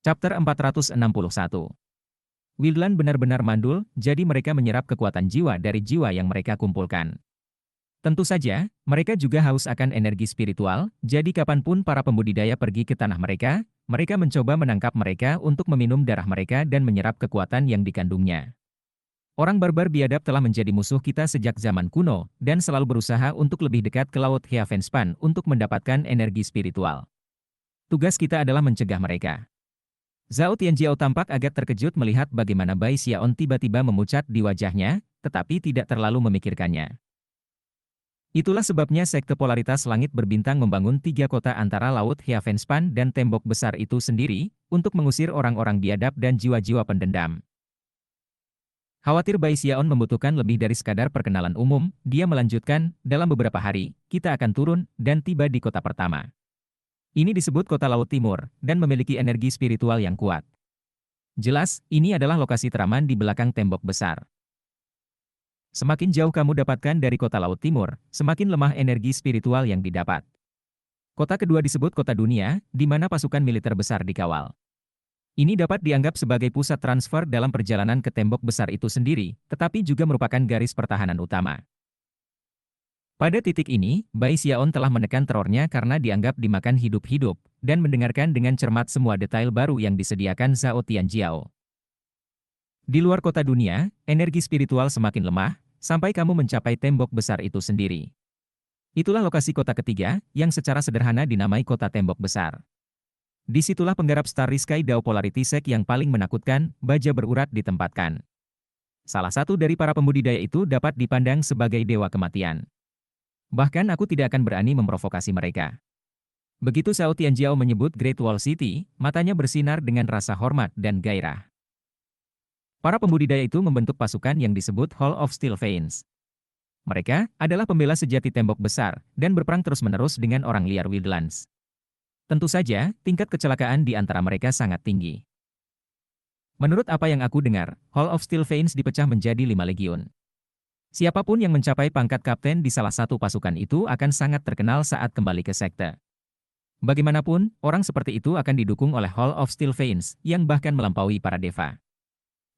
Chapter 461. Wildland benar-benar mandul, jadi mereka menyerap kekuatan jiwa dari jiwa yang mereka kumpulkan. Tentu saja, mereka juga haus akan energi spiritual, jadi kapanpun para pembudidaya pergi ke tanah mereka, mereka mencoba menangkap mereka untuk meminum darah mereka dan menyerap kekuatan yang dikandungnya. Orang barbar biadab telah menjadi musuh kita sejak zaman kuno, dan selalu berusaha untuk lebih dekat ke Laut Heavenspan untuk mendapatkan energi spiritual. Tugas kita adalah mencegah mereka. Zhao Tianjiao tampak agak terkejut melihat bagaimana Bai Xiaon tiba-tiba memucat di wajahnya, tetapi tidak terlalu memikirkannya. Itulah sebabnya sekte polaritas langit berbintang membangun 3 kota antara Laut Heavenspan dan tembok besar itu sendiri, untuk mengusir orang-orang biadab dan jiwa-jiwa pendendam. Khawatir Bai Xiaon membutuhkan lebih dari sekadar perkenalan umum, dia melanjutkan, dalam beberapa hari, kita akan turun, dan tiba di kota pertama. Ini disebut Kota Laut Timur, dan memiliki energi spiritual yang kuat. Jelas, ini adalah lokasi teraman di belakang tembok besar. Semakin jauh kamu dapatkan dari Kota Laut Timur, semakin lemah energi spiritual yang didapat. Kota kedua disebut Kota Dunia, di mana pasukan militer besar dikawal. Ini dapat dianggap sebagai pusat transfer dalam perjalanan ke tembok besar itu sendiri, tetapi juga merupakan garis pertahanan utama. Pada titik ini, Bai Xiaon telah menekan terornya karena dianggap dimakan hidup-hidup, dan mendengarkan dengan cermat semua detail baru yang disediakan Zhao Tianjiao. Di luar kota dunia, energi spiritual semakin lemah, sampai kamu mencapai tembok besar itu sendiri. Itulah lokasi kota ketiga, yang secara sederhana dinamai kota tembok besar. Disitulah penggarap Starry Sky Dao Polarity Sect yang paling menakutkan, baja berurat ditempatkan. Salah satu dari para pembudidaya itu dapat dipandang sebagai dewa kematian. Bahkan aku tidak akan berani memprovokasi mereka. Begitu Zhao Tianjiao menyebut Great Wall City, matanya bersinar dengan rasa hormat dan gairah. Para pembudidaya itu membentuk pasukan yang disebut Hall of Steel Veins. Mereka adalah pembela sejati tembok besar, dan berperang terus-menerus dengan orang liar Wildlands. Tentu saja, tingkat kecelakaan di antara mereka sangat tinggi. Menurut apa yang aku dengar, Hall of Steel Veins dipecah menjadi 5 legiun. Siapapun yang mencapai pangkat kapten di salah satu pasukan itu akan sangat terkenal saat kembali ke sekte. Bagaimanapun, orang seperti itu akan didukung oleh Hall of Steel Veins, yang bahkan melampaui para deva.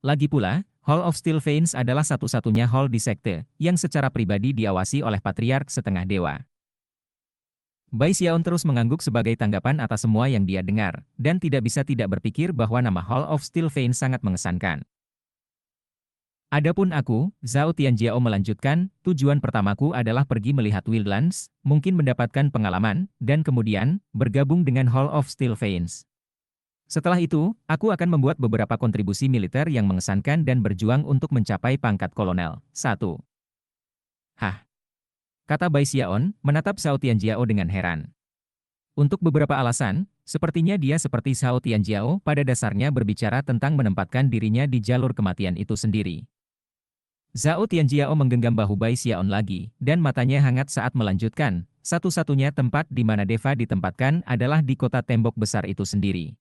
Lagi pula, Hall of Steel Veins adalah satu-satunya hall di sekte, yang secara pribadi diawasi oleh Patriark setengah dewa. Bai Xiaon terus mengangguk sebagai tanggapan atas semua yang dia dengar, dan tidak bisa tidak berpikir bahwa nama Hall of Steel Veins sangat mengesankan. Adapun aku, Zhao Tianjiao melanjutkan, tujuan pertamaku adalah pergi melihat Wildlands, mungkin mendapatkan pengalaman, dan kemudian, bergabung dengan Hall of Steel Veins. Setelah itu, aku akan membuat beberapa kontribusi militer yang mengesankan dan berjuang untuk mencapai pangkat kolonel. 1. Hah? Kata Bai Xiaon, menatap Zhao Tianjiao dengan heran. Untuk beberapa alasan, sepertinya dia seperti Zhao Tianjiao pada dasarnya berbicara tentang menempatkan dirinya di jalur kematian itu sendiri. Zhao Tianjiao menggenggam bahu Bai Xiaon lagi, dan matanya hangat saat melanjutkan, satu-satunya tempat di mana Deva ditempatkan adalah di kota tembok besar itu sendiri.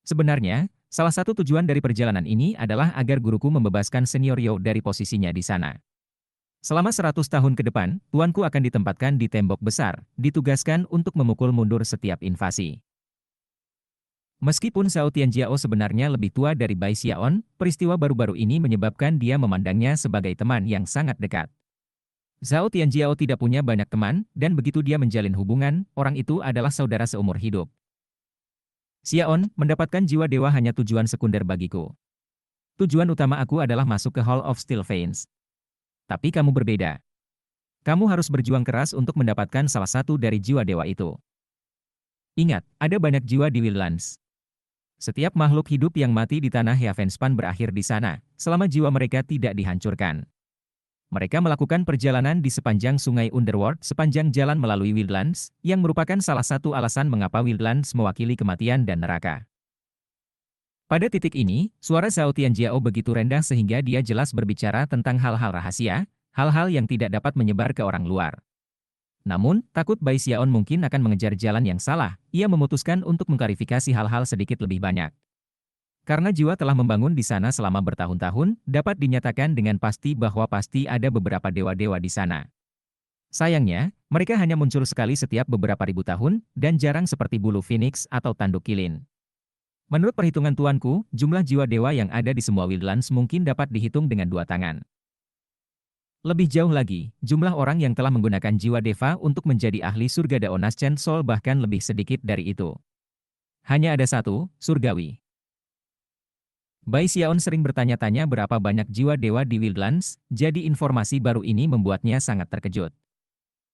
Sebenarnya, salah satu tujuan dari perjalanan ini adalah agar guruku membebaskan senior Yo dari posisinya di sana. Selama 100 tahun ke depan, tuanku akan ditempatkan di tembok besar, ditugaskan untuk memukul mundur setiap invasi. Meskipun Zhao Tianjiao sebenarnya lebih tua dari Bai Xiaon, peristiwa baru-baru ini menyebabkan dia memandangnya sebagai teman yang sangat dekat. Zhao Tianjiao tidak punya banyak teman, dan begitu dia menjalin hubungan, orang itu adalah saudara seumur hidup. Xiaon, mendapatkan jiwa dewa hanya tujuan sekunder bagiku. Tujuan utama aku adalah masuk ke Hall of Steel Veins. Tapi kamu berbeda. Kamu harus berjuang keras untuk mendapatkan salah satu dari jiwa dewa itu. Ingat, ada banyak jiwa di Wildlands. Setiap makhluk hidup yang mati di tanah Heavenspan berakhir di sana, selama jiwa mereka tidak dihancurkan. Mereka melakukan perjalanan di sepanjang sungai Underworld sepanjang jalan melalui Wildlands, yang merupakan salah satu alasan mengapa Wildlands mewakili kematian dan neraka. Pada titik ini, suara Zhao Tianjiao begitu rendah sehingga dia jelas berbicara tentang hal-hal rahasia, hal-hal yang tidak dapat menyebar ke orang luar. Namun, takut Bai Xiaon mungkin akan mengejar jalan yang salah, ia memutuskan untuk mengklarifikasi hal-hal sedikit lebih banyak. Karena jiwa telah membangun di sana selama bertahun-tahun, dapat dinyatakan dengan pasti bahwa pasti ada beberapa dewa-dewa di sana. Sayangnya, mereka hanya muncul sekali setiap beberapa ribu tahun, dan jarang seperti bulu phoenix atau tanduk kilin. Menurut perhitungan tuanku, jumlah jiwa dewa yang ada di semua Wildlands mungkin dapat dihitung dengan 2 tangan. Lebih jauh lagi, jumlah orang yang telah menggunakan jiwa deva untuk menjadi ahli surga Daonas Chen Sol bahkan lebih sedikit dari itu. Hanya ada satu, surgawi. Bai Xiaon sering bertanya-tanya berapa banyak jiwa dewa di Wildlands, jadi informasi baru ini membuatnya sangat terkejut.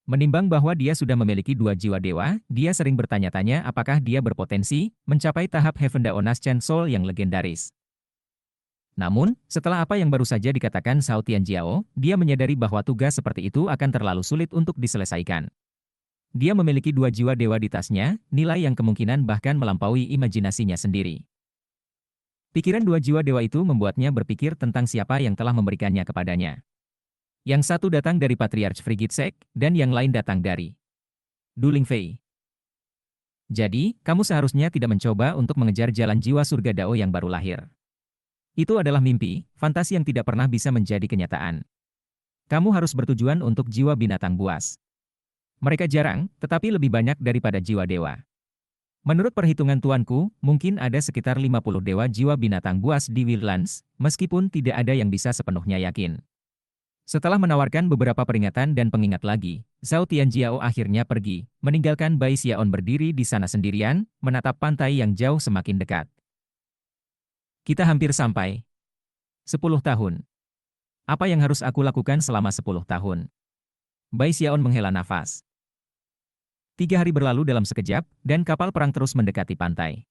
Menimbang bahwa dia sudah memiliki 2 jiwa dewa, dia sering bertanya-tanya apakah dia berpotensi mencapai tahap Heaven Daonas Chen Sol yang legendaris. Namun, setelah apa yang baru saja dikatakan Shao Tianjiao, dia menyadari bahwa tugas seperti itu akan terlalu sulit untuk diselesaikan. Dia memiliki 2 jiwa dewa di tasnya, nilai yang kemungkinan bahkan melampaui imajinasinya sendiri. Pikiran 2 jiwa dewa itu membuatnya berpikir tentang siapa yang telah memberikannya kepadanya. Yang satu datang dari Patriarch Frigid Sek, dan yang lain datang dari Du Lingfei. Jadi, kamu seharusnya tidak mencoba untuk mengejar jalan jiwa surga Dao yang baru lahir. Itu adalah mimpi, fantasi yang tidak pernah bisa menjadi kenyataan. Kamu harus bertujuan untuk jiwa binatang buas. Mereka jarang, tetapi lebih banyak daripada jiwa dewa. Menurut perhitungan tuanku, mungkin ada sekitar 50 dewa jiwa binatang buas di Wildlands, meskipun tidak ada yang bisa sepenuhnya yakin. Setelah menawarkan beberapa peringatan dan pengingat lagi, Zhao Tianjiao akhirnya pergi, meninggalkan Bai Xiaon berdiri di sana sendirian, menatap pantai yang jauh semakin dekat. Kita hampir sampai. 10 tahun. Apa yang harus aku lakukan selama 10 tahun? Bai Xiaon menghela nafas. 3 hari berlalu dalam sekejap, dan kapal perang terus mendekati pantai.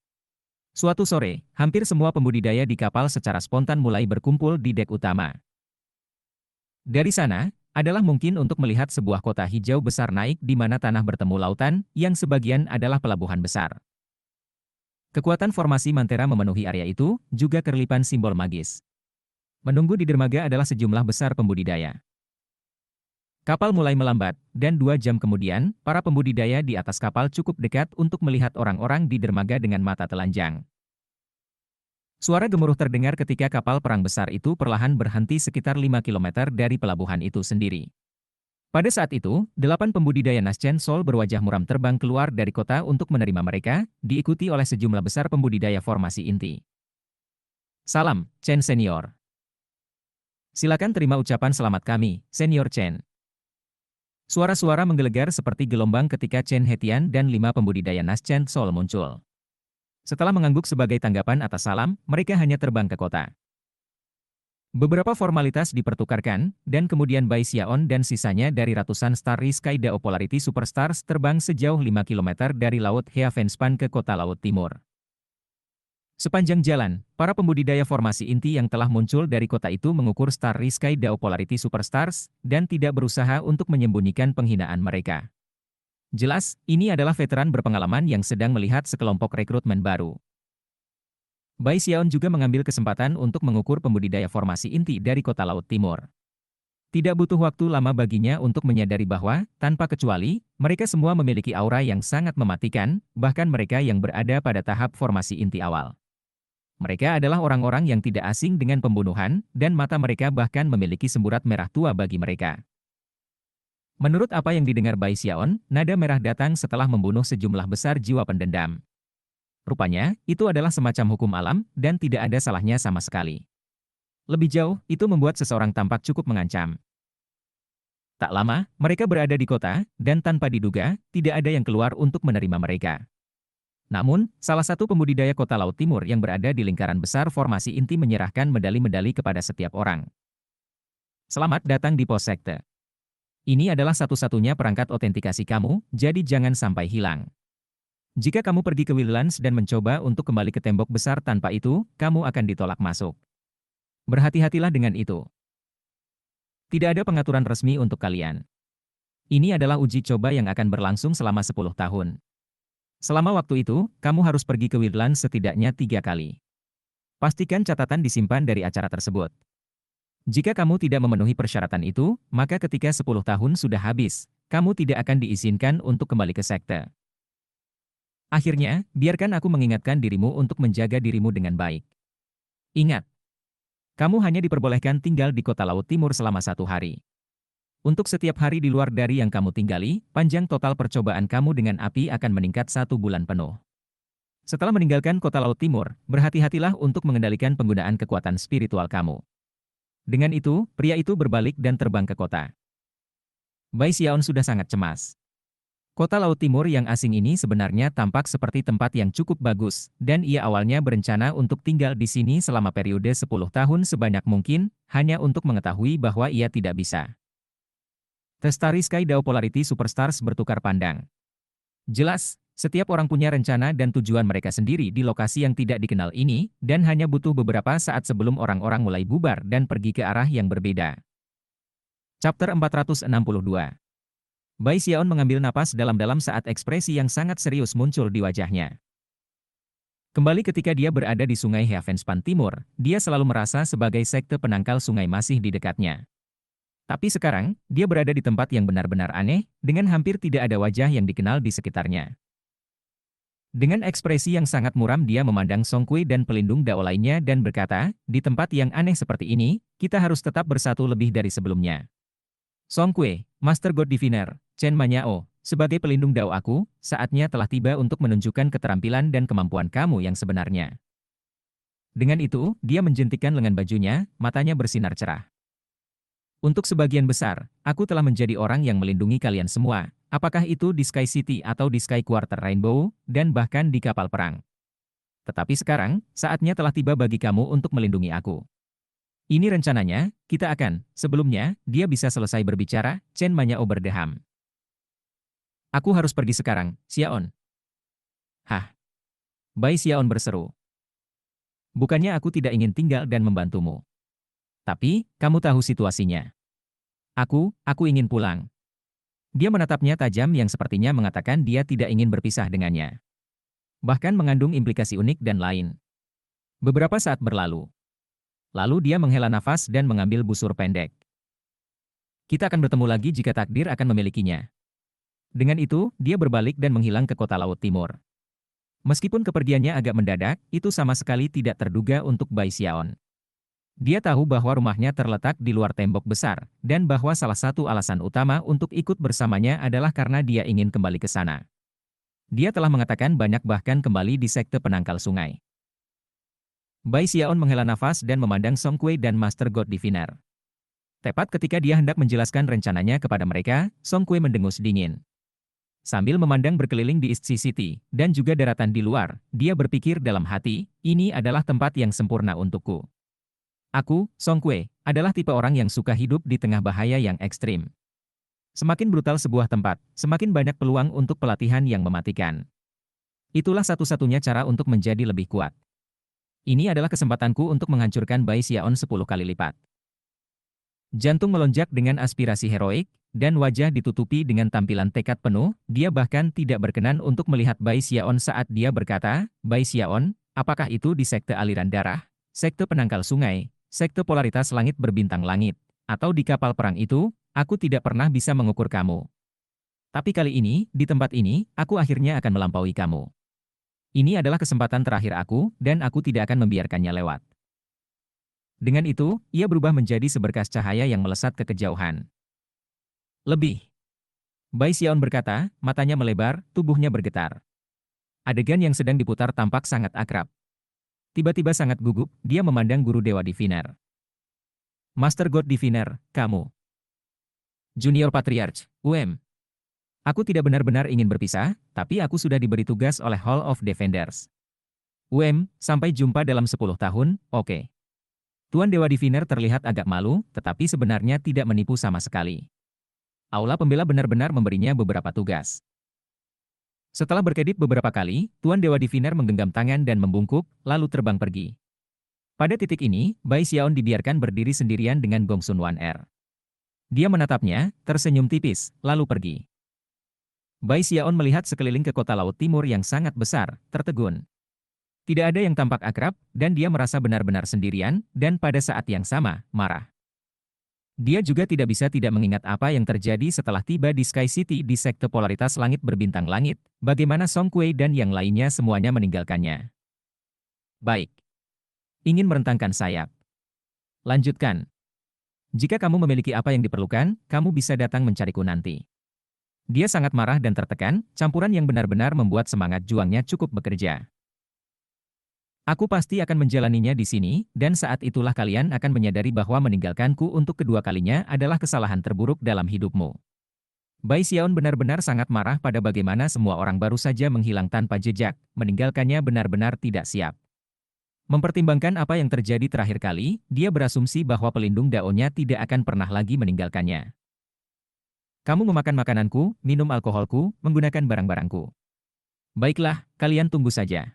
Suatu sore, hampir semua pembudidaya di kapal secara spontan mulai berkumpul di dek utama. Dari sana, adalah mungkin untuk melihat sebuah kota hijau besar naik di mana tanah bertemu lautan, yang sebagian adalah pelabuhan besar. Kekuatan formasi Mantera memenuhi area itu, juga kerlipan simbol magis. Menunggu di dermaga adalah sejumlah besar pembudidaya. Kapal mulai melambat, dan 2 jam kemudian, para pembudidaya di atas kapal cukup dekat untuk melihat orang-orang di dermaga dengan mata telanjang. Suara gemuruh terdengar ketika kapal perang besar itu perlahan berhenti sekitar 5 km dari pelabuhan itu sendiri. Pada saat itu, 8 pembudidaya Naschen Sol berwajah muram terbang keluar dari kota untuk menerima mereka, diikuti oleh sejumlah besar pembudidaya formasi inti. Salam, Chen Senior. Silakan terima ucapan selamat kami, Senior Chen. Suara-suara menggelegar seperti gelombang ketika Chen Hetian dan 5 pembudidaya Naschen Sol muncul. Setelah mengangguk sebagai tanggapan atas salam, mereka hanya terbang ke kota. Beberapa formalitas dipertukarkan, dan kemudian Bai Xiaon dan sisanya dari ratusan Starry Sky Dao Polarity Superstars terbang sejauh 5 km dari Laut Heavenspan ke kota Laut Timur. Sepanjang jalan, para pembudidaya formasi inti yang telah muncul dari kota itu mengukur Starry Sky Dao Polarity Superstars, dan tidak berusaha untuk menyembunyikan penghinaan mereka. Jelas, ini adalah veteran berpengalaman yang sedang melihat sekelompok rekrutmen baru. Bai Xiaon juga mengambil kesempatan untuk mengukur pembudidaya formasi inti dari kota Laut Timur. Tidak butuh waktu lama baginya untuk menyadari bahwa, tanpa kecuali, mereka semua memiliki aura yang sangat mematikan, bahkan mereka yang berada pada tahap formasi inti awal. Mereka adalah orang-orang yang tidak asing dengan pembunuhan, dan mata mereka bahkan memiliki semburat merah tua bagi mereka. Menurut apa yang didengar Bai Xiaon, nada merah datang setelah membunuh sejumlah besar jiwa pendendam. Rupanya, itu adalah semacam hukum alam, dan tidak ada salahnya sama sekali. Lebih jauh, itu membuat seseorang tampak cukup mengancam. Tak lama, mereka berada di kota, dan tanpa diduga, tidak ada yang keluar untuk menerima mereka. Namun, salah satu pembudidaya kota Laut Timur yang berada di lingkaran besar formasi inti menyerahkan medali-medali kepada setiap orang. Selamat datang di pos sekte. Ini adalah satu-satunya perangkat otentikasi kamu, jadi jangan sampai hilang. Jika kamu pergi ke Wildlands dan mencoba untuk kembali ke tembok besar tanpa itu, kamu akan ditolak masuk. Berhati-hatilah dengan itu. Tidak ada pengaturan resmi untuk kalian. Ini adalah uji coba yang akan berlangsung selama 10 tahun. Selama waktu itu, kamu harus pergi ke Wildlands setidaknya 3 kali. Pastikan catatan disimpan dari acara tersebut. Jika kamu tidak memenuhi persyaratan itu, maka ketika 10 tahun sudah habis, kamu tidak akan diizinkan untuk kembali ke sekte. Akhirnya, biarkan aku mengingatkan dirimu untuk menjaga dirimu dengan baik. Ingat, kamu hanya diperbolehkan tinggal di kota Laut Timur selama 1 hari. Untuk setiap hari di luar dari yang kamu tinggali, panjang total percobaan kamu dengan api akan meningkat 1 bulan penuh. Setelah meninggalkan kota Laut Timur, berhati-hatilah untuk mengendalikan penggunaan kekuatan spiritual kamu. Dengan itu, pria itu berbalik dan terbang ke kota. Bai Xiaon sudah sangat cemas. Kota Laut Timur yang asing ini sebenarnya tampak seperti tempat yang cukup bagus, dan ia awalnya berencana untuk tinggal di sini selama periode 10 tahun sebanyak mungkin, hanya untuk mengetahui bahwa ia tidak bisa. Starry Sky Dao Polarity Superstars bertukar pandang. Jelas, setiap orang punya rencana dan tujuan mereka sendiri di lokasi yang tidak dikenal ini, dan hanya butuh beberapa saat sebelum orang-orang mulai bubar dan pergi ke arah yang berbeda. Chapter 462. Bai Xiaon mengambil napas dalam-dalam saat ekspresi yang sangat serius muncul di wajahnya. Kembali ketika dia berada di sungai Heavenspan Timur, dia selalu merasa sebagai sekte penangkal sungai masih di dekatnya. Tapi sekarang, dia berada di tempat yang benar-benar aneh, dengan hampir tidak ada wajah yang dikenal di sekitarnya. Dengan ekspresi yang sangat muram dia memandang Song Kui dan pelindung Dao lainnya dan berkata, di tempat yang aneh seperti ini, kita harus tetap bersatu lebih dari sebelumnya. Song Kui, Master God Diviner, Chen Manyao, sebagai pelindung Dao aku, saatnya telah tiba untuk menunjukkan keterampilan dan kemampuan kamu yang sebenarnya. Dengan itu, dia menjentikkan lengan bajunya, matanya bersinar cerah. Untuk sebagian besar, aku telah menjadi orang yang melindungi kalian semua, apakah itu di Sky City atau di Sky Quarter Rainbow, dan bahkan di kapal perang. Tetapi sekarang, saatnya telah tiba bagi kamu untuk melindungi aku. Ini rencananya, kita akan, sebelumnya, dia bisa selesai berbicara, Chen Manyao berdeham. Aku harus pergi sekarang, Xiaon. Hah? Bai Xiaon berseru. Bukannya aku tidak ingin tinggal dan membantumu. Tapi, kamu tahu situasinya. Aku ingin pulang. Dia menatapnya tajam yang sepertinya mengatakan dia tidak ingin berpisah dengannya. Bahkan mengandung implikasi unik dan lain. Beberapa saat berlalu. Lalu dia menghela nafas dan mengambil busur pendek. Kita akan bertemu lagi jika takdir akan memilikinya. Dengan itu, dia berbalik dan menghilang ke kota Laut Timur. Meskipun kepergiannya agak mendadak, itu sama sekali tidak terduga untuk Bai Xiaon. Dia tahu bahwa rumahnya terletak di luar tembok besar, dan bahwa salah satu alasan utama untuk ikut bersamanya adalah karena dia ingin kembali ke sana. Dia telah mengatakan banyak bahkan kembali di sekte penangkal sungai. Bai Xiaon menghela nafas dan memandang Song Kui dan Master God Diviner. Tepat ketika dia hendak menjelaskan rencananya kepada mereka, Song Kui mendengus dingin. Sambil memandang berkeliling di East Sea City, dan juga daratan di luar, dia berpikir dalam hati, ini adalah tempat yang sempurna untukku. Aku, Song Kui, adalah tipe orang yang suka hidup di tengah bahaya yang ekstrim. Semakin brutal sebuah tempat, semakin banyak peluang untuk pelatihan yang mematikan. Itulah satu-satunya cara untuk menjadi lebih kuat. Ini adalah kesempatanku untuk menghancurkan Bai Xiaon 10 kali lipat. Jantung melonjak dengan aspirasi heroik, dan wajah ditutupi dengan tampilan tekad penuh, dia bahkan tidak berkenan untuk melihat Bai Xiaon saat dia berkata, Bai Xiaon, apakah itu di sekte aliran darah, sekte penangkal sungai, sekte polaritas langit berbintang langit, atau di kapal perang itu, aku tidak pernah bisa mengukur kamu. Tapi kali ini, di tempat ini, aku akhirnya akan melampaui kamu. Ini adalah kesempatan terakhir aku, dan aku tidak akan membiarkannya lewat. Dengan itu, ia berubah menjadi seberkas cahaya yang melesat ke kejauhan. Lebih. Bai Xiaon berkata, matanya melebar, tubuhnya bergetar. Adegan yang sedang diputar tampak sangat akrab. Tiba-tiba sangat gugup, dia memandang guru Dewa Diviner. Master God Diviner, kamu. Junior Patriarch, UM. Aku tidak benar-benar ingin berpisah, tapi aku sudah diberi tugas oleh Hall of Defenders. Sampai jumpa dalam 10 tahun, oke. Tuan Dewa Diviner terlihat agak malu, tetapi sebenarnya tidak menipu sama sekali. Aula Pembela benar-benar memberinya beberapa tugas. Setelah berkedip beberapa kali, Tuan Dewa Diviner menggenggam tangan dan membungkuk, lalu terbang pergi. Pada titik ini, Bai Xiaon dibiarkan berdiri sendirian dengan Gong Sun Wan Er. Dia menatapnya, tersenyum tipis, lalu pergi. Bai Xiaon melihat sekeliling ke kota Laut Timur yang sangat besar, tertegun. Tidak ada yang tampak akrab, dan dia merasa benar-benar sendirian, dan pada saat yang sama, marah. Dia juga tidak bisa tidak mengingat apa yang terjadi setelah tiba di Sky City di sekte polaritas langit berbintang langit, bagaimana Song Kui dan yang lainnya semuanya meninggalkannya. Baik. Ingin merentangkan sayap. Lanjutkan. Jika kamu memiliki apa yang diperlukan, kamu bisa datang mencariku nanti. Dia sangat marah dan tertekan, campuran yang benar-benar membuat semangat juangnya cukup bekerja. Aku pasti akan menjalaninya di sini, dan saat itulah kalian akan menyadari bahwa meninggalkanku untuk kedua kalinya adalah kesalahan terburuk dalam hidupmu. Bai Xiaon benar-benar sangat marah pada bagaimana semua orang baru saja menghilang tanpa jejak, meninggalkannya benar-benar tidak siap. Mempertimbangkan apa yang terjadi terakhir kali, dia berasumsi bahwa pelindung daonya tidak akan pernah lagi meninggalkannya. Kamu memakan makananku, minum alkoholku, menggunakan barang-barangku. Baiklah, kalian tunggu saja.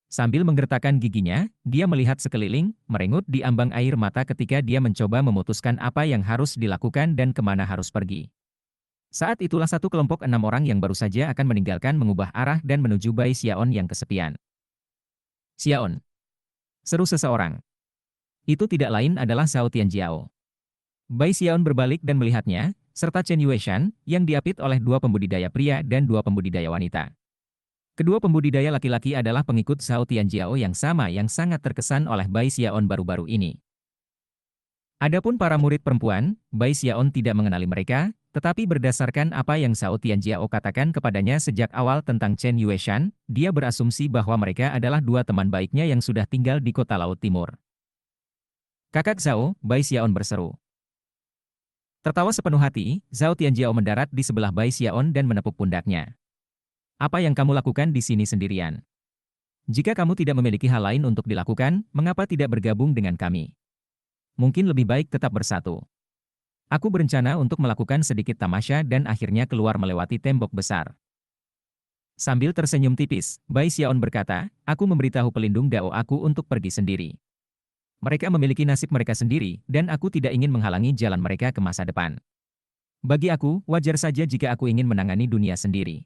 Sambil menggertakkan giginya, dia melihat sekeliling, merengut di ambang air mata ketika dia mencoba memutuskan apa yang harus dilakukan dan kemana harus pergi. Saat itulah satu kelompok 6 orang yang baru saja akan meninggalkan mengubah arah dan menuju Bai Xiaon yang kesepian. Xiaon, seru seseorang. Itu tidak lain adalah Zhao Tianjiao. Bai Xiaon berbalik dan melihatnya, serta Chen Yueshan, yang diapit oleh 2 pembudidaya pria dan 2 pembudidaya wanita. Kedua pembudidaya laki-laki adalah pengikut Zhao Tianjiao yang sama yang sangat terkesan oleh Bai Xiaon baru-baru ini. Adapun para murid perempuan, Bai Xiaon tidak mengenali mereka, tetapi berdasarkan apa yang Zhao Tianjiao katakan kepadanya sejak awal tentang Chen Yueshan, dia berasumsi bahwa mereka adalah 2 teman baiknya yang sudah tinggal di kota Laut Timur. Kakak Zhao, Bai Xiaon berseru. Tertawa sepenuh hati, Zhao Tianjiao mendarat di sebelah Bai Xiaon dan menepuk pundaknya. Apa yang kamu lakukan di sini sendirian? Jika kamu tidak memiliki hal lain untuk dilakukan, mengapa tidak bergabung dengan kami? Mungkin lebih baik tetap bersatu. Aku berencana untuk melakukan sedikit tamasya dan akhirnya keluar melewati tembok besar. Sambil tersenyum tipis, Bai Xiaon berkata, aku memberitahu pelindung dao aku untuk pergi sendiri. Mereka memiliki nasib mereka sendiri, dan aku tidak ingin menghalangi jalan mereka ke masa depan. Bagi aku, wajar saja jika aku ingin menangani dunia sendiri.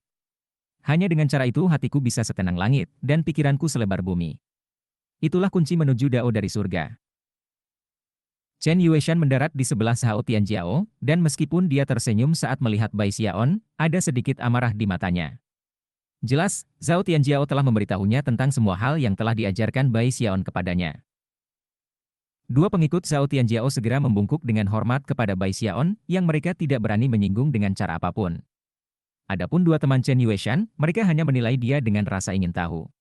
Hanya dengan cara itu hatiku bisa setenang langit, dan pikiranku selebar bumi. Itulah kunci menuju dao dari surga. Chen Yueshan mendarat di sebelah Zhao Tianjiao, dan meskipun dia tersenyum saat melihat Bai Xiaon, ada sedikit amarah di matanya. Jelas, Zhao Tianjiao telah memberitahunya tentang semua hal yang telah diajarkan Bai Xiaon kepadanya. 2 pengikut Zhao Tianjiao segera membungkuk dengan hormat kepada Bai Xiaon, yang mereka tidak berani menyinggung dengan cara apapun. Adapun 2 teman Chen Yueshan, mereka hanya menilai dia dengan rasa ingin tahu.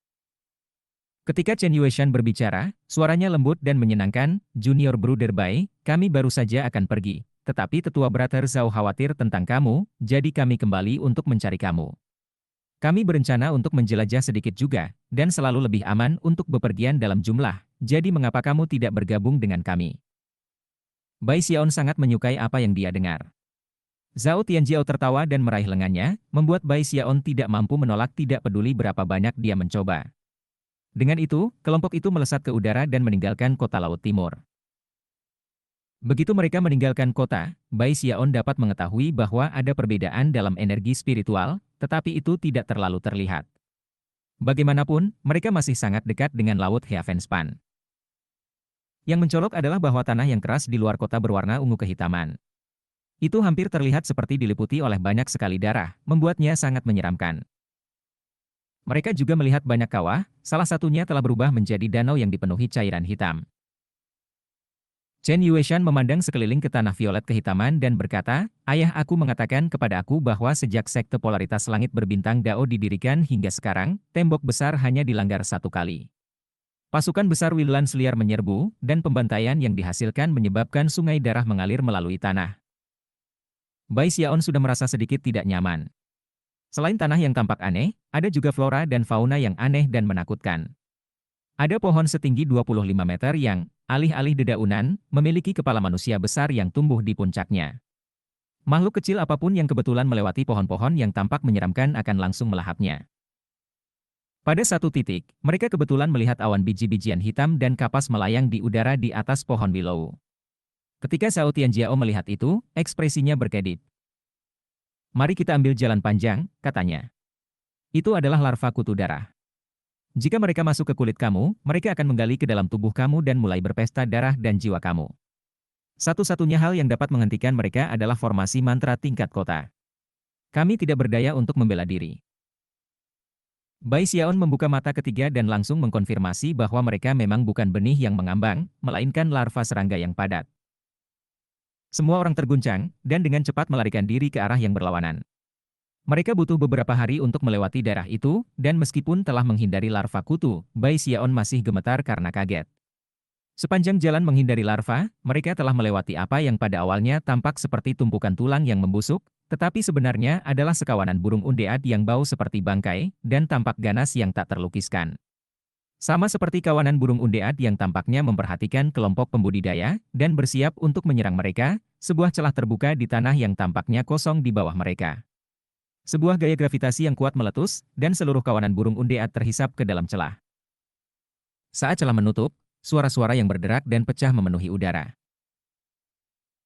Ketika Chen Yueshan berbicara, suaranya lembut dan menyenangkan, Junior Bruder Bai, kami baru saja akan pergi, tetapi tetua Brother Zhao khawatir tentang kamu, jadi kami kembali untuk mencari kamu. Kami berencana untuk menjelajah sedikit juga, dan selalu lebih aman untuk bepergian dalam jumlah, jadi mengapa kamu tidak bergabung dengan kami? Bai Xiaon sangat menyukai apa yang dia dengar. Zhao Tianjiao tertawa dan meraih lengannya, membuat Bai Xiaon tidak mampu menolak tidak peduli berapa banyak dia mencoba. Dengan itu, kelompok itu melesat ke udara dan meninggalkan kota Laut Timur. Begitu mereka meninggalkan kota, Bai Xiaon dapat mengetahui bahwa ada perbedaan dalam energi spiritual, tetapi itu tidak terlalu terlihat. Bagaimanapun, mereka masih sangat dekat dengan Laut Heavenspan. Yang mencolok adalah bahwa tanah yang keras di luar kota berwarna ungu kehitaman. Itu hampir terlihat seperti diliputi oleh banyak sekali darah, membuatnya sangat menyeramkan. Mereka juga melihat banyak kawah, salah satunya telah berubah menjadi danau yang dipenuhi cairan hitam. Chen Yueshan memandang sekeliling ke tanah violet kehitaman dan berkata, ayah aku mengatakan kepada aku bahwa sejak sekte polaritas langit berbintang Dao didirikan hingga sekarang, tembok besar hanya dilanggar 1 kali. Pasukan besar Willands liar menyerbu, dan pembantaian yang dihasilkan menyebabkan sungai darah mengalir melalui tanah. Bai Xiaon sudah merasa sedikit tidak nyaman. Selain tanah yang tampak aneh, ada juga flora dan fauna yang aneh dan menakutkan. Ada pohon setinggi 25 meter yang, alih-alih dedaunan, memiliki kepala manusia besar yang tumbuh di puncaknya. Makhluk kecil apapun yang kebetulan melewati pohon-pohon yang tampak menyeramkan akan langsung melahapnya. Pada satu titik, mereka kebetulan melihat awan biji-bijian hitam dan kapas melayang di udara di atas pohon willow. Ketika Zhao Tianjiao melihat itu, ekspresinya berkedip. Mari kita ambil jalan panjang, katanya. Itu adalah larva kutu darah. Jika mereka masuk ke kulit kamu, mereka akan menggali ke dalam tubuh kamu dan mulai berpesta darah dan jiwa kamu. Satu-satunya hal yang dapat menghentikan mereka adalah formasi mantra tingkat kota. Kami tidak berdaya untuk membela diri. Bai Xiaon membuka mata ketiga dan langsung mengkonfirmasi bahwa mereka memang bukan benih yang mengambang, melainkan larva serangga yang padat. Semua orang terguncang, dan dengan cepat melarikan diri ke arah yang berlawanan. Mereka butuh beberapa hari untuk melewati daerah itu, dan meskipun telah menghindari larva kutu, Bai Xiaon masih gemetar karena kaget. Sepanjang jalan menghindari larva, mereka telah melewati apa yang pada awalnya tampak seperti tumpukan tulang yang membusuk, tetapi sebenarnya adalah sekawanan burung undead yang bau seperti bangkai, dan tampak ganas yang tak terlukiskan. Sama seperti kawanan burung undead yang tampaknya memperhatikan kelompok pembudidaya, dan bersiap untuk menyerang mereka, sebuah celah terbuka di tanah yang tampaknya kosong di bawah mereka. Sebuah gaya gravitasi yang kuat meletus, dan seluruh kawanan burung undead terhisap ke dalam celah. Saat celah menutup, suara-suara yang berderak dan pecah memenuhi udara.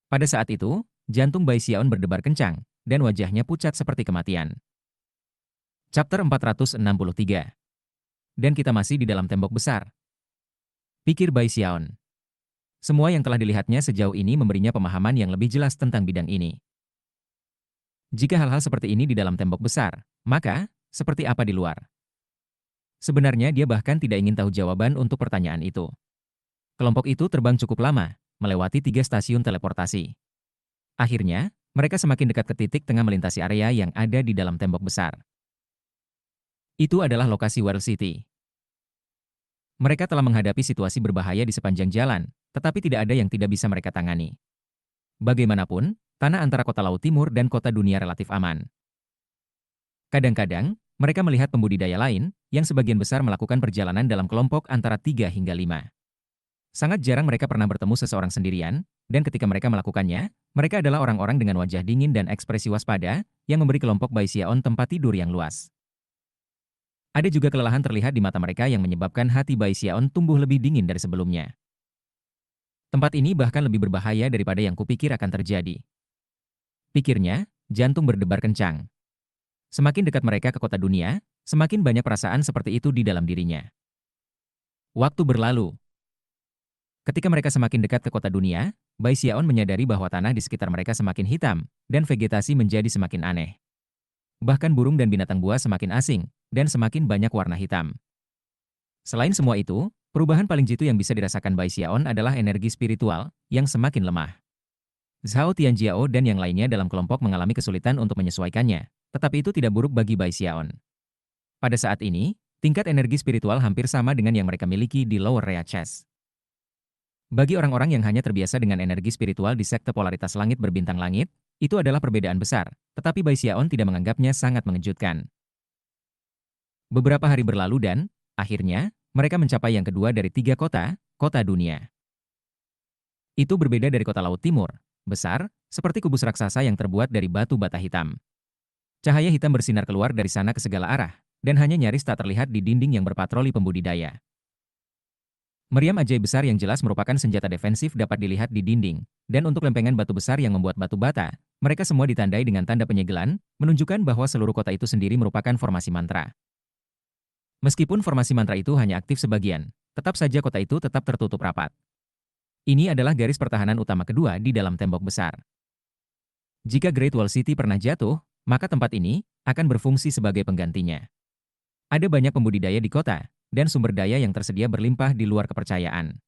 Pada saat itu, jantung Bai Xiaon berdebar kencang, dan wajahnya pucat seperti kematian. Chapter 463. Dan kita masih di dalam tembok besar. Pikir Bai Xiaon. Semua yang telah dilihatnya sejauh ini memberinya pemahaman yang lebih jelas tentang bidang ini. Jika hal-hal seperti ini di dalam tembok besar, maka, seperti apa di luar? Sebenarnya dia bahkan tidak ingin tahu jawaban untuk pertanyaan itu. Kelompok itu terbang cukup lama, melewati 3 stasiun teleportasi. Akhirnya, mereka semakin dekat ke titik tengah melintasi area yang ada di dalam tembok besar. Itu adalah lokasi World City. Mereka telah menghadapi situasi berbahaya di sepanjang jalan, tetapi tidak ada yang tidak bisa mereka tangani. Bagaimanapun, tanah antara kota Laut Timur dan kota dunia relatif aman. Kadang-kadang, mereka melihat pembudidaya lain, yang sebagian besar melakukan perjalanan dalam kelompok antara 3 hingga 5. Sangat jarang mereka pernah bertemu seseorang sendirian, dan ketika mereka melakukannya, mereka adalah orang-orang dengan wajah dingin dan ekspresi waspada, yang memberi kelompok Bai Xiaon tempat tidur yang luas. Ada juga kelelahan terlihat di mata mereka yang menyebabkan hati Bai Xiaon tumbuh lebih dingin dari sebelumnya. Tempat ini bahkan lebih berbahaya daripada yang kupikir akan terjadi. Pikirnya, jantung berdebar kencang. Semakin dekat mereka ke kota dunia, semakin banyak perasaan seperti itu di dalam dirinya. Waktu berlalu. Ketika mereka semakin dekat ke kota dunia, Bai Xiaon menyadari bahwa tanah di sekitar mereka semakin hitam, dan vegetasi menjadi semakin aneh. Bahkan burung dan binatang buas semakin asing, dan semakin banyak warna hitam. Selain semua itu, perubahan paling jitu yang bisa dirasakan Bai Xiaon adalah energi spiritual, yang semakin lemah. Zhao Tianjiao dan yang lainnya dalam kelompok mengalami kesulitan untuk menyesuaikannya, tetapi itu tidak buruk bagi Bai Xiaon. Pada saat ini, tingkat energi spiritual hampir sama dengan yang mereka miliki di Lower Rea Chest. Bagi orang-orang yang hanya terbiasa dengan energi spiritual di sekte polaritas langit berbintang langit, itu adalah perbedaan besar, tetapi Bai Xiaon tidak menganggapnya sangat mengejutkan. Beberapa hari berlalu dan, akhirnya, mereka mencapai yang kedua dari 3 kota, kota dunia. Itu berbeda dari kota Laut Timur, besar, seperti kubus raksasa yang terbuat dari batu bata hitam. Cahaya hitam bersinar keluar dari sana ke segala arah, dan hanya nyaris tak terlihat di dinding yang berpatroli pembudidaya. Meriam ajaib besar yang jelas merupakan senjata defensif dapat dilihat di dinding, dan untuk lempengan batu besar yang membuat batu bata, mereka semua ditandai dengan tanda penyegelan, menunjukkan bahwa seluruh kota itu sendiri merupakan formasi mantra. Meskipun formasi mantra itu hanya aktif sebagian, tetap saja kota itu tetap tertutup rapat. Ini adalah garis pertahanan utama kedua di dalam tembok besar. Jika Great Wall City pernah jatuh, maka tempat ini akan berfungsi sebagai penggantinya. Ada banyak pembudidaya di kota, dan sumber daya yang tersedia berlimpah di luar kepercayaan.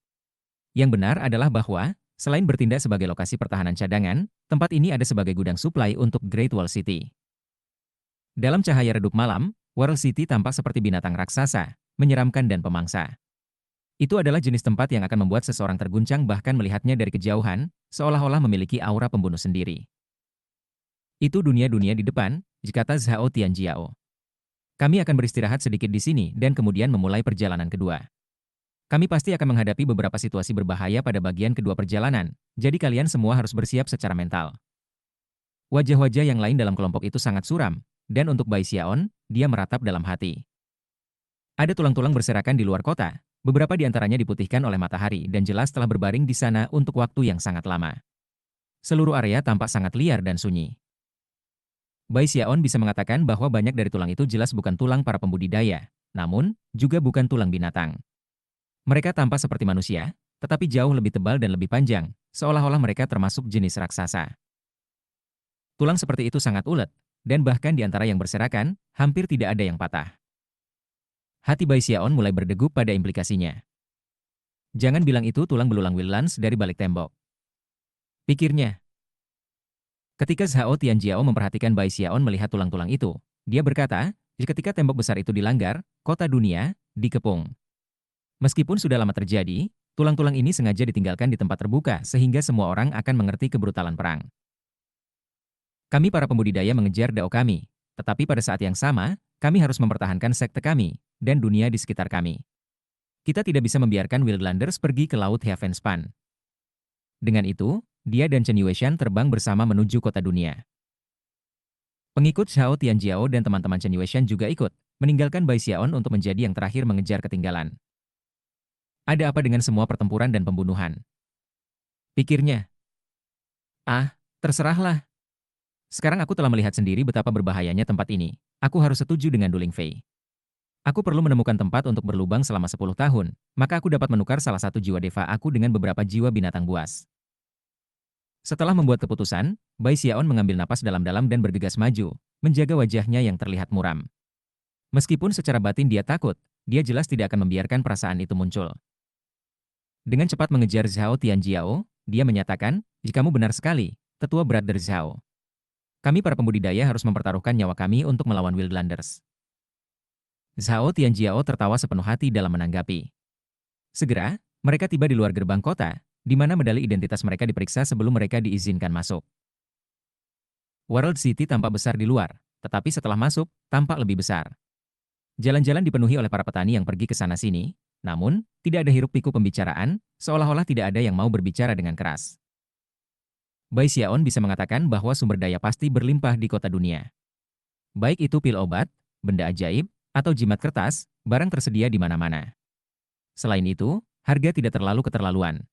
Yang benar adalah bahwa, selain bertindak sebagai lokasi pertahanan cadangan, tempat ini ada sebagai gudang suplai untuk Great Wall City. Dalam cahaya redup malam, World City tampak seperti binatang raksasa, menyeramkan dan pemangsa. Itu adalah jenis tempat yang akan membuat seseorang terguncang bahkan melihatnya dari kejauhan, seolah-olah memiliki aura pembunuh sendiri. Itu dunia-dunia di depan, kata Zhao Tianjiao. Kami akan beristirahat sedikit di sini dan kemudian memulai perjalanan kedua. Kami pasti akan menghadapi beberapa situasi berbahaya pada bagian kedua perjalanan, jadi kalian semua harus bersiap secara mental. Wajah-wajah yang lain dalam kelompok itu sangat suram, dan untuk Bai Xiaon, dia meratap dalam hati. Ada tulang-tulang berserakan di luar kota, beberapa di antaranya diputihkan oleh matahari dan jelas telah berbaring di sana untuk waktu yang sangat lama. Seluruh area tampak sangat liar dan sunyi. Bai Xiaon bisa mengatakan bahwa banyak dari tulang itu jelas bukan tulang para pembudidaya, namun, juga bukan tulang binatang. Mereka tampak seperti manusia, tetapi jauh lebih tebal dan lebih panjang, seolah-olah mereka termasuk jenis raksasa. Tulang seperti itu sangat ulet, dan bahkan di antara yang berserakan, hampir tidak ada yang patah. Hati Bai Xiaon mulai berdegup pada implikasinya. Jangan bilang itu tulang belulang Will Lance dari balik tembok. Pikirnya. Ketika Zhao Tianjiao memperhatikan Bai Xiaon melihat tulang-tulang itu, dia berkata, ketika tembok besar itu dilanggar, kota dunia dikepung. Meskipun sudah lama terjadi, tulang-tulang ini sengaja ditinggalkan di tempat terbuka sehingga semua orang akan mengerti kebrutalan perang. Kami para pembudidaya mengejar dao kami, tetapi pada saat yang sama, kami harus mempertahankan sekte kami dan dunia di sekitar kami. Kita tidak bisa membiarkan Wildlanders pergi ke Laut Heavenspan. Dengan itu, dia dan Chen Yueshan terbang bersama menuju kota dunia. Pengikut Zhao Tianjiao dan teman-teman Chen Yueshan juga ikut, meninggalkan Bai Xiaon untuk menjadi yang terakhir mengejar ketinggalan. Ada apa dengan semua pertempuran dan pembunuhan? Pikirnya. Ah, terserahlah. Sekarang aku telah melihat sendiri betapa berbahayanya tempat ini. Aku harus setuju dengan Du Lingfei. Aku perlu menemukan tempat untuk berlubang selama 10 tahun, maka aku dapat menukar salah satu jiwa deva aku dengan beberapa jiwa binatang buas. Setelah membuat keputusan, Bai Xiaon mengambil napas dalam-dalam dan bergegas maju, menjaga wajahnya yang terlihat muram. Meskipun secara batin dia takut, dia jelas tidak akan membiarkan perasaan itu muncul. Dengan cepat mengejar Zhao Tianjiao, dia menyatakan, "Jikamu benar sekali, tetua Brother Zhao. Kami para pembudidaya harus mempertaruhkan nyawa kami untuk melawan Wildlanders." Zhao Tianjiao tertawa sepenuh hati dalam menanggapi. Segera, mereka tiba di luar gerbang kota, di mana medali identitas mereka diperiksa sebelum mereka diizinkan masuk. World City tampak besar di luar, tetapi setelah masuk, tampak lebih besar. Jalan-jalan dipenuhi oleh para petani yang pergi ke sana-sini, namun, tidak ada hiruk-pikuk pembicaraan, seolah-olah tidak ada yang mau berbicara dengan keras. Bai Xiaon bisa mengatakan bahwa sumber daya pasti berlimpah di kota dunia. Baik itu pil obat, benda ajaib, atau jimat kertas, barang tersedia di mana-mana. Selain itu, harga tidak terlalu keterlaluan.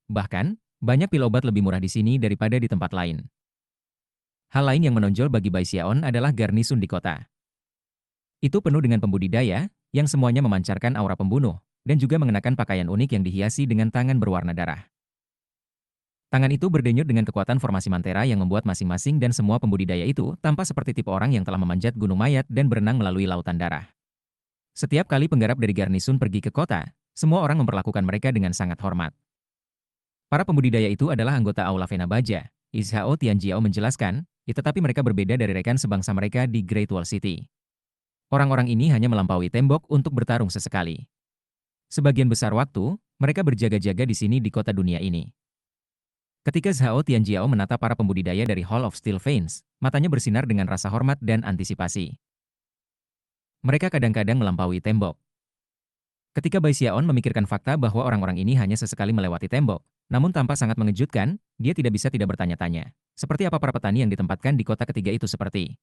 Bahkan, banyak pil obat lebih murah di sini daripada di tempat lain. Hal lain yang menonjol bagi Bai Xiaon adalah garnisun di kota. Itu penuh dengan pembudidaya, yang semuanya memancarkan aura pembunuh, dan juga mengenakan pakaian unik yang dihiasi dengan tangan berwarna darah. Tangan itu berdenyut dengan kekuatan formasi Mantera yang membuat masing-masing dan semua pembudidaya itu tampak seperti tipe orang yang telah memanjat gunung mayat dan berenang melalui lautan darah. Setiap kali penggarap dari garnisun pergi ke kota, semua orang memperlakukan mereka dengan sangat hormat. Para pembudidaya itu adalah anggota Aula Vena Baja, Zhao Tianjiao menjelaskan, tetapi mereka berbeda dari rekan sebangsa mereka di Great Wall City. Orang-orang ini hanya melampaui tembok untuk bertarung sesekali. Sebagian besar waktu, mereka berjaga-jaga di sini di kota dunia ini. Ketika Zhao Tianjiao menatap para pembudidaya dari Hall of Steel Veins, matanya bersinar dengan rasa hormat dan antisipasi. Mereka kadang-kadang melampaui tembok. Ketika Bai Xiaon memikirkan fakta bahwa orang-orang ini hanya sesekali melewati tembok, namun tampak sangat mengejutkan, dia tidak bisa tidak bertanya-tanya. Seperti apa para petani yang ditempatkan di kota ketiga itu seperti?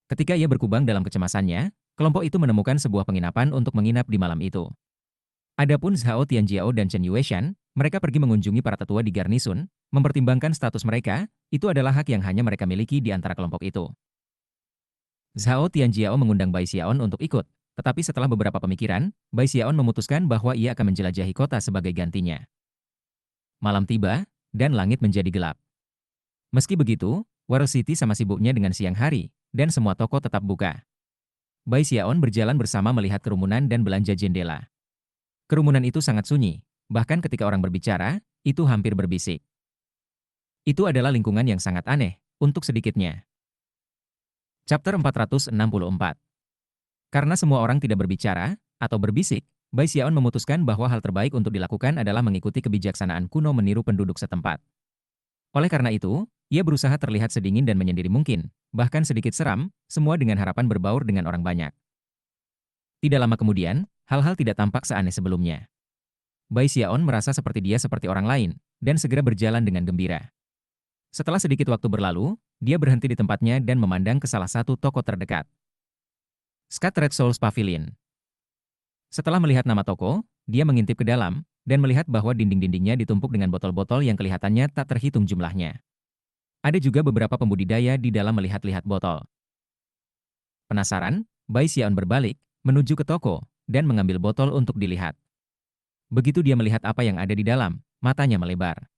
Ketika ia berkubang dalam kecemasannya, kelompok itu menemukan sebuah penginapan untuk menginap di malam itu. Adapun Zhao Tianjiao dan Chen Yueshan, mereka pergi mengunjungi para tetua di garnisun, mempertimbangkan status mereka, itu adalah hak yang hanya mereka miliki di antara kelompok itu. Zhao Tianjiao mengundang Bai Xiaon untuk ikut, tetapi setelah beberapa pemikiran, Bai Xiaon memutuskan bahwa ia akan menjelajahi kota sebagai gantinya. Malam tiba, dan langit menjadi gelap. Meski begitu, World City sama sibuknya dengan siang hari, dan semua toko tetap buka. Bai Xiaon berjalan bersama melihat kerumunan dan belanja jendela. Kerumunan itu sangat sunyi, bahkan ketika orang berbicara, itu hampir berbisik. Itu adalah lingkungan yang sangat aneh, untuk sedikitnya. Chapter 464. Karena semua orang tidak berbicara, atau berbisik, Bai Xiaon memutuskan bahwa hal terbaik untuk dilakukan adalah mengikuti kebijaksanaan kuno meniru penduduk setempat. Oleh karena itu, ia berusaha terlihat sedingin dan menyendiri mungkin, bahkan sedikit seram, semua dengan harapan berbaur dengan orang banyak. Tidak lama kemudian, hal-hal tidak tampak seaneh sebelumnya. Bai Xiaon merasa seperti dia seperti orang lain, dan segera berjalan dengan gembira. Setelah sedikit waktu berlalu, dia berhenti di tempatnya dan memandang ke salah satu toko terdekat. Scarlet Souls Pavilion. Setelah melihat nama toko, dia mengintip ke dalam, dan melihat bahwa dinding-dindingnya ditumpuk dengan botol-botol yang kelihatannya tak terhitung jumlahnya. Ada juga beberapa pembudidaya di dalam melihat-lihat botol. Penasaran, Bai Xiaon berbalik, menuju ke toko, dan mengambil botol untuk dilihat. Begitu dia melihat apa yang ada di dalam, matanya melebar.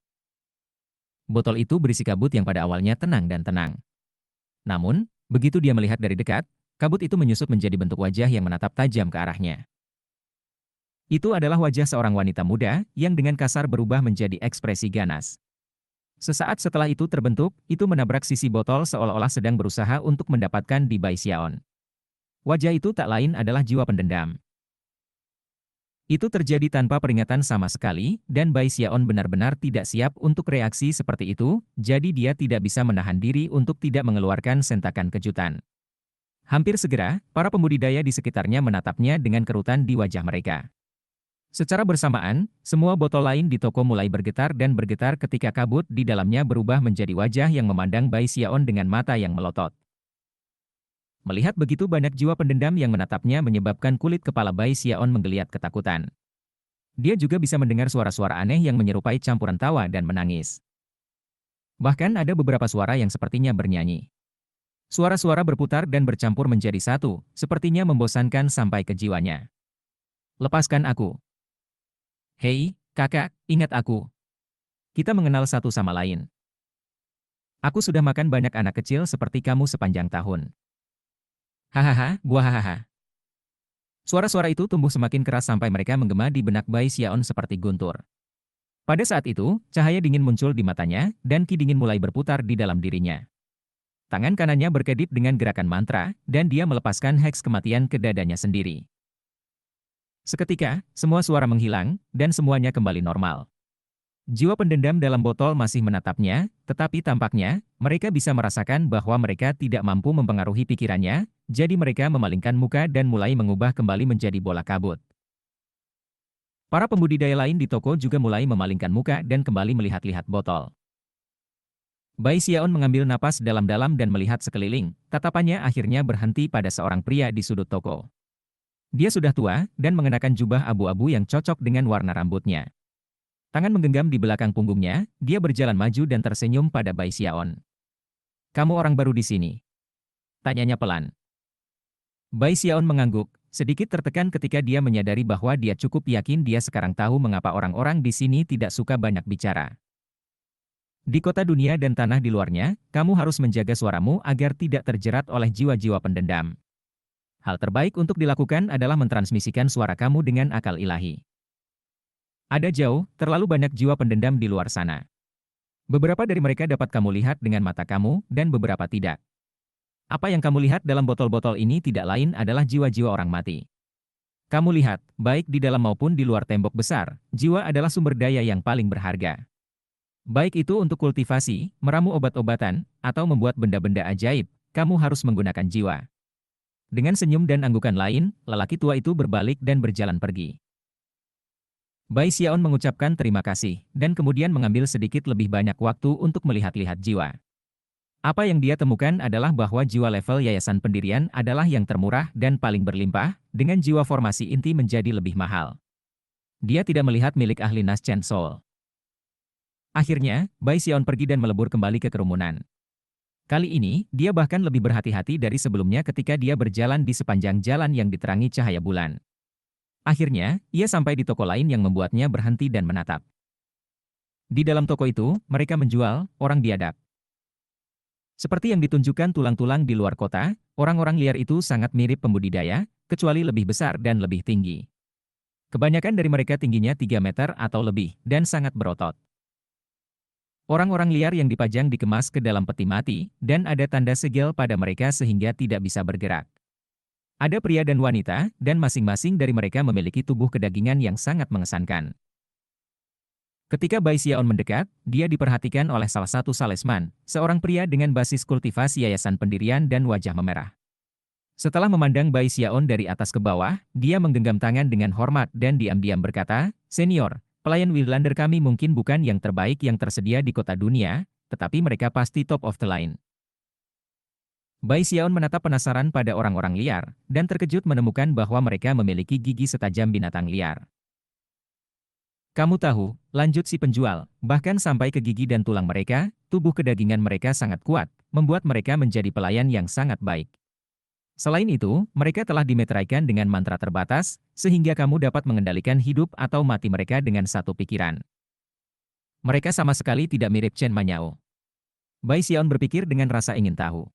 Botol itu berisi kabut yang pada awalnya tenang dan tenang. Namun, begitu dia melihat dari dekat, kabut itu menyusut menjadi bentuk wajah yang menatap tajam ke arahnya. Itu adalah wajah seorang wanita muda yang dengan kasar berubah menjadi ekspresi ganas. Sesaat setelah itu terbentuk, itu menabrak sisi botol seolah-olah sedang berusaha untuk mendapatkan di Bai Xiaon. Wajah itu tak lain adalah jiwa pendendam. Itu terjadi tanpa peringatan sama sekali, dan Bai Xiaon benar-benar tidak siap untuk reaksi seperti itu, jadi dia tidak bisa menahan diri untuk tidak mengeluarkan sentakan kejutan. Hampir segera, para pembudidaya di sekitarnya menatapnya dengan kerutan di wajah mereka. Secara bersamaan, semua botol lain di toko mulai bergetar dan bergetar ketika kabut di dalamnya berubah menjadi wajah yang memandang Bai Xiaon dengan mata yang melotot. Melihat begitu banyak jiwa pendendam yang menatapnya menyebabkan kulit kepala Bai Xiaon menggeliat ketakutan. Dia juga bisa mendengar suara-suara aneh yang menyerupai campuran tawa dan menangis. Bahkan ada beberapa suara yang sepertinya bernyanyi. Suara-suara berputar dan bercampur menjadi satu, sepertinya membosankan sampai ke jiwanya. Lepaskan aku. Hei, kakak, ingat aku. Kita mengenal satu sama lain. Aku sudah makan banyak anak kecil seperti kamu sepanjang tahun. Hahaha, buahahaha. Suara-suara itu tumbuh semakin keras sampai mereka menggema di benak Bai Xiaon seperti guntur. Pada saat itu, cahaya dingin muncul di matanya, dan ki dingin mulai berputar di dalam dirinya. Tangan kanannya berkedip dengan gerakan mantra, dan dia melepaskan heks kematian ke dadanya sendiri. Seketika, semua suara menghilang, dan semuanya kembali normal. Jiwa pendendam dalam botol masih menatapnya, tetapi tampaknya, mereka bisa merasakan bahwa mereka tidak mampu mempengaruhi pikirannya, jadi mereka memalingkan muka dan mulai mengubah kembali menjadi bola kabut. Para pembudidaya lain di toko juga mulai memalingkan muka dan kembali melihat-lihat botol. Bai Xiaon mengambil napas dalam-dalam dan melihat sekeliling, tatapannya akhirnya berhenti pada seorang pria di sudut toko. Dia sudah tua, dan mengenakan jubah abu-abu yang cocok dengan warna rambutnya. Tangan menggenggam di belakang punggungnya, dia berjalan maju dan tersenyum pada Bai Xiaon. "Kamu orang baru di sini?" tanyanya pelan. Bai Xiaon mengangguk, sedikit tertekan ketika dia menyadari bahwa dia cukup yakin dia sekarang tahu mengapa orang-orang di sini tidak suka banyak bicara. Di kota dunia dan tanah di luarnya, kamu harus menjaga suaramu agar tidak terjerat oleh jiwa-jiwa pendendam. Hal terbaik untuk dilakukan adalah mentransmisikan suara kamu dengan akal ilahi. Ada terlalu banyak jiwa pendendam di luar sana. Beberapa dari mereka dapat kamu lihat dengan mata kamu, dan beberapa tidak. Apa yang kamu lihat dalam botol-botol ini tidak lain adalah jiwa-jiwa orang mati. Kamu lihat, baik di dalam maupun di luar tembok besar, jiwa adalah sumber daya yang paling berharga. Baik itu untuk kultivasi, meramu obat-obatan, atau membuat benda-benda ajaib, kamu harus menggunakan jiwa. Dengan senyum dan anggukan lain, lelaki tua itu berbalik dan berjalan pergi. Bai Xiaon mengucapkan terima kasih, dan kemudian mengambil sedikit lebih banyak waktu untuk melihat-lihat jiwa. Apa yang dia temukan adalah bahwa jiwa level yayasan pendirian adalah yang termurah dan paling berlimpah, dengan jiwa formasi inti menjadi lebih mahal. Dia tidak melihat milik ahli Nas Chen Soul. Akhirnya, Bai Xiaon pergi dan melebur kembali ke kerumunan. Kali ini, dia bahkan lebih berhati-hati dari sebelumnya ketika dia berjalan di sepanjang jalan yang diterangi cahaya bulan. Akhirnya, ia sampai di toko lain yang membuatnya berhenti dan menatap. Di dalam toko itu, mereka menjual orang biadab. Seperti yang ditunjukkan tulang-tulang di luar kota, orang-orang liar itu sangat mirip pembudidaya, kecuali lebih besar dan lebih tinggi. Kebanyakan dari mereka tingginya 3 meter atau lebih, dan sangat berotot. Orang-orang liar yang dipajang dikemas ke dalam peti mati, dan ada tanda segel pada mereka sehingga tidak bisa bergerak. Ada pria dan wanita, dan masing-masing dari mereka memiliki tubuh kedagingan yang sangat mengesankan. Ketika Bai Xiaon mendekat, dia diperhatikan oleh salah satu salesman, seorang pria dengan basis kultivasi yayasan pendirian dan wajah memerah. Setelah memandang Bai Xiaon dari atas ke bawah, dia menggenggam tangan dengan hormat dan diam-diam berkata, "Senior, pelayan Wildlander kami mungkin bukan yang terbaik yang tersedia di kota dunia, tetapi mereka pasti top of the line." Bai Xiaon menatap penasaran pada orang-orang liar, dan terkejut menemukan bahwa mereka memiliki gigi setajam binatang liar. Kamu tahu, lanjut si penjual, bahkan sampai ke gigi dan tulang mereka, tubuh kedagingan mereka sangat kuat, membuat mereka menjadi pelayan yang sangat baik. Selain itu, mereka telah dimeteraikan dengan mantra terbatas, sehingga kamu dapat mengendalikan hidup atau mati mereka dengan satu pikiran. Mereka sama sekali tidak mirip Chen Manyao. Bai Xiaon berpikir dengan rasa ingin tahu.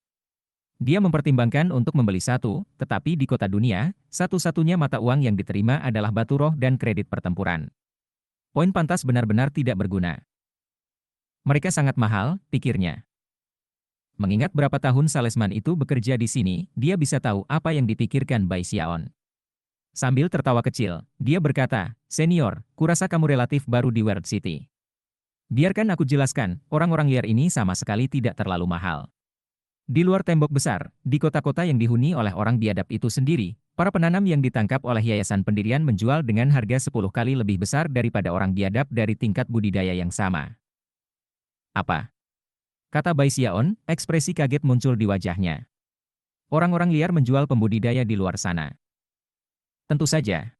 Dia mempertimbangkan untuk membeli satu, tetapi di kota dunia, satu-satunya mata uang yang diterima adalah batu roh dan kredit pertempuran. Poin pantas benar-benar tidak berguna. Mereka sangat mahal, pikirnya. Mengingat berapa tahun salesman itu bekerja di sini, dia bisa tahu apa yang dipikirkan Bai Xiaon. Sambil tertawa kecil, dia berkata, "Senior, kurasa kamu relatif baru di World City. Biarkan aku jelaskan, orang-orang liar ini sama sekali tidak terlalu mahal. Di luar tembok besar, di kota-kota yang dihuni oleh orang biadab itu sendiri, para penanam yang ditangkap oleh yayasan pendirian menjual dengan harga 10 kali lebih besar daripada orang biadab dari tingkat budidaya yang sama." "Apa?" kata Bai Xiaon, ekspresi kaget muncul di wajahnya. "Orang-orang liar menjual pembudidaya di luar sana." "Tentu saja,"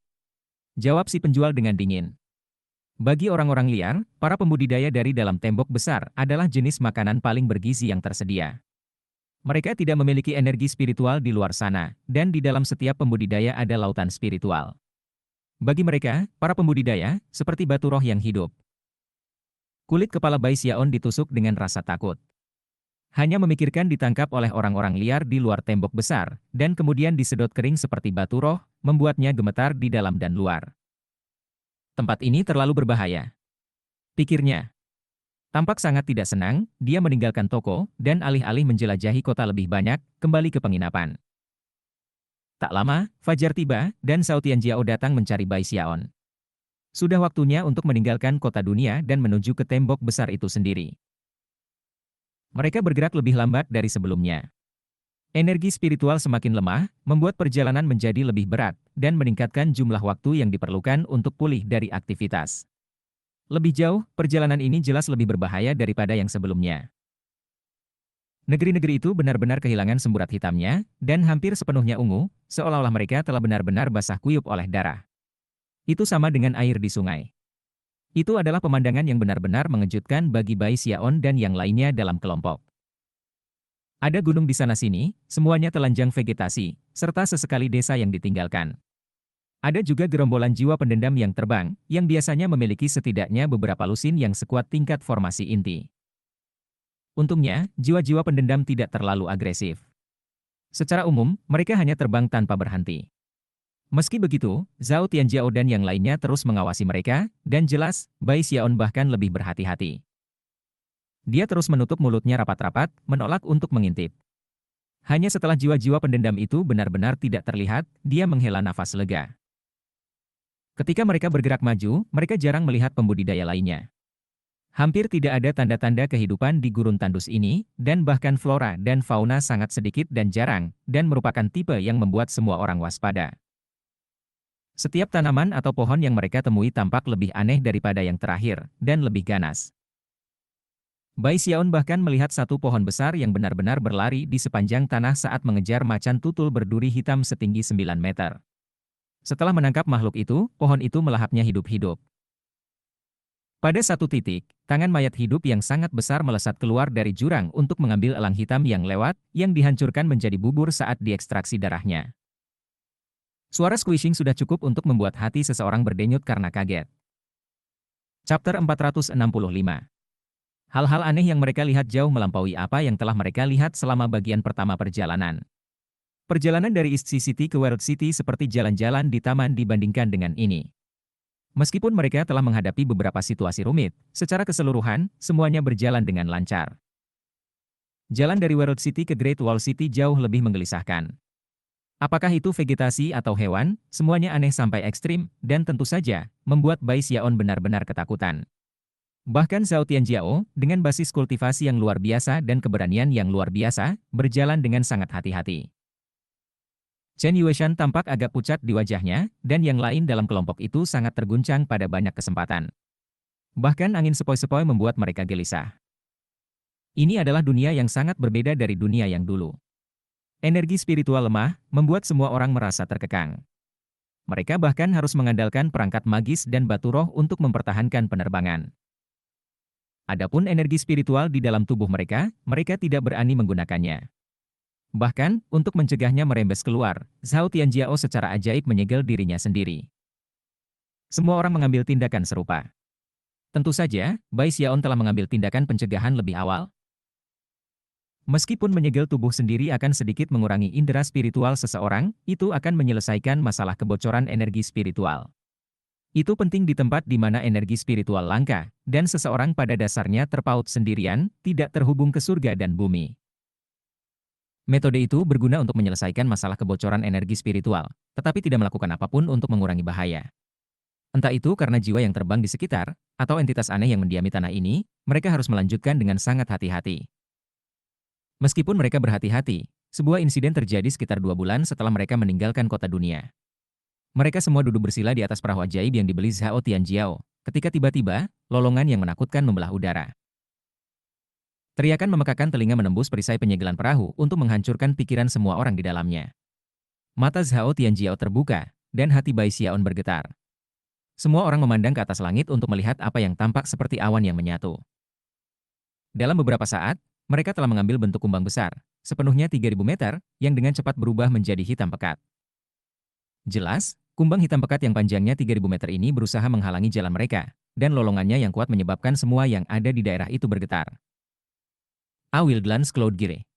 jawab si penjual dengan dingin. "Bagi orang-orang liar, para pembudidaya dari dalam tembok besar adalah jenis makanan paling bergizi yang tersedia. Mereka tidak memiliki energi spiritual di luar sana, dan di dalam setiap pembudidaya ada lautan spiritual. Bagi mereka, para pembudidaya, seperti batu roh yang hidup." Kulit kepala Bai Xiaon ditusuk dengan rasa takut. Hanya memikirkan ditangkap oleh orang-orang liar di luar tembok besar, dan kemudian disedot kering seperti batu roh, membuatnya gemetar di dalam dan luar. Tempat ini terlalu berbahaya, pikirnya. Tampak sangat tidak senang, dia meninggalkan toko, dan alih-alih menjelajahi kota lebih banyak, kembali ke penginapan. Tak lama, Fajar tiba, dan Zhao Tianjiao datang mencari Bai Xiaon. Sudah waktunya untuk meninggalkan kota dunia dan menuju ke tembok besar itu sendiri. Mereka bergerak lebih lambat dari sebelumnya. Energi spiritual semakin lemah, membuat perjalanan menjadi lebih berat, dan meningkatkan jumlah waktu yang diperlukan untuk pulih dari aktivitas. Lebih jauh, perjalanan ini jelas lebih berbahaya daripada yang sebelumnya. Negeri-negeri itu benar-benar kehilangan semburat hitamnya, dan hampir sepenuhnya ungu, seolah-olah mereka telah benar-benar basah kuyup oleh darah. Itu sama dengan air di sungai. Itu adalah pemandangan yang benar-benar mengejutkan bagi Bai Xiaon dan yang lainnya dalam kelompok. Ada gunung di sana-sini, semuanya telanjang vegetasi, serta sesekali desa yang ditinggalkan. Ada juga gerombolan jiwa pendendam yang terbang, yang biasanya memiliki setidaknya beberapa lusin yang sekuat tingkat formasi inti. Untungnya, jiwa-jiwa pendendam tidak terlalu agresif. Secara umum, mereka hanya terbang tanpa berhenti. Meski begitu, Zhao Tianjiao dan yang lainnya terus mengawasi mereka, dan jelas, Bai Xiaon bahkan lebih berhati-hati. Dia terus menutup mulutnya rapat-rapat, menolak untuk mengintip. Hanya setelah jiwa-jiwa pendendam itu benar-benar tidak terlihat, dia menghela nafas lega. Ketika mereka bergerak maju, mereka jarang melihat pembudidaya lainnya. Hampir tidak ada tanda-tanda kehidupan di gurun tandus ini, dan bahkan flora dan fauna sangat sedikit dan jarang, dan merupakan tipe yang membuat semua orang waspada. Setiap tanaman atau pohon yang mereka temui tampak lebih aneh daripada yang terakhir, dan lebih ganas. Bai Xiaon bahkan melihat satu pohon besar yang benar-benar berlari di sepanjang tanah saat mengejar macan tutul berduri hitam setinggi 9 meter. Setelah menangkap makhluk itu, pohon itu melahapnya hidup-hidup. Pada satu titik, tangan mayat hidup yang sangat besar melesat keluar dari jurang untuk mengambil elang hitam yang lewat, yang dihancurkan menjadi bubur saat diekstraksi darahnya. Suara squishing sudah cukup untuk membuat hati seseorang berdenyut karena kaget. Chapter 465. Hal-hal aneh yang mereka lihat jauh melampaui apa yang telah mereka lihat selama bagian pertama perjalanan. Perjalanan dari East City ke World City seperti jalan-jalan di taman dibandingkan dengan ini. Meskipun mereka telah menghadapi beberapa situasi rumit, secara keseluruhan, semuanya berjalan dengan lancar. Jalan dari World City ke Great Wall City jauh lebih menggelisahkan. Apakah itu vegetasi atau hewan, semuanya aneh sampai ekstrim, dan tentu saja, membuat Bai Xiaon benar-benar ketakutan. Bahkan Zhao Tianjiao, dengan basis kultivasi yang luar biasa dan keberanian yang luar biasa, berjalan dengan sangat hati-hati. Chen Yueshan tampak agak pucat di wajahnya, dan yang lain dalam kelompok itu sangat terguncang pada banyak kesempatan. Bahkan angin sepoi-sepoi membuat mereka gelisah. Ini adalah dunia yang sangat berbeda dari dunia yang dulu. Energi spiritual lemah, membuat semua orang merasa terkekang. Mereka bahkan harus mengandalkan perangkat magis dan batu roh untuk mempertahankan penerbangan. Adapun energi spiritual di dalam tubuh mereka, mereka tidak berani menggunakannya. Bahkan, untuk mencegahnya merembes keluar, Zhao Tianjiao secara ajaib menyegel dirinya sendiri. Semua orang mengambil tindakan serupa. Tentu saja, Bai Xiaon telah mengambil tindakan pencegahan lebih awal. Meskipun menyegel tubuh sendiri akan sedikit mengurangi indera spiritual seseorang, itu akan menyelesaikan masalah kebocoran energi spiritual. Itu penting di tempat di mana energi spiritual langka, dan seseorang pada dasarnya terpaut sendirian, tidak terhubung ke surga dan bumi. Metode itu berguna untuk menyelesaikan masalah kebocoran energi spiritual, tetapi tidak melakukan apapun untuk mengurangi bahaya. Entah itu karena jiwa yang terbang di sekitar, atau entitas aneh yang mendiami tanah ini, mereka harus melanjutkan dengan sangat hati-hati. Meskipun mereka berhati-hati, sebuah insiden terjadi sekitar 2 bulan setelah mereka meninggalkan kota dunia. Mereka semua duduk bersila di atas perahu ajaib yang dibeli Zhao Tianjiao, ketika tiba-tiba, lolongan yang menakutkan membelah udara. Teriakan memekakan telinga menembus perisai penyegelan perahu untuk menghancurkan pikiran semua orang di dalamnya. Mata Zhao Tianjiao terbuka, dan hati Bai Xiaon bergetar. Semua orang memandang ke atas langit untuk melihat apa yang tampak seperti awan yang menyatu. Dalam beberapa saat, mereka telah mengambil bentuk kumbang besar, sepenuhnya 3.000 meter, yang dengan cepat berubah menjadi hitam pekat. Jelas, kumbang hitam pekat yang panjangnya 3.000 meter ini berusaha menghalangi jalan mereka, dan lolongannya yang kuat menyebabkan semua yang ada di daerah itu bergetar. I will glance Cloud Gire.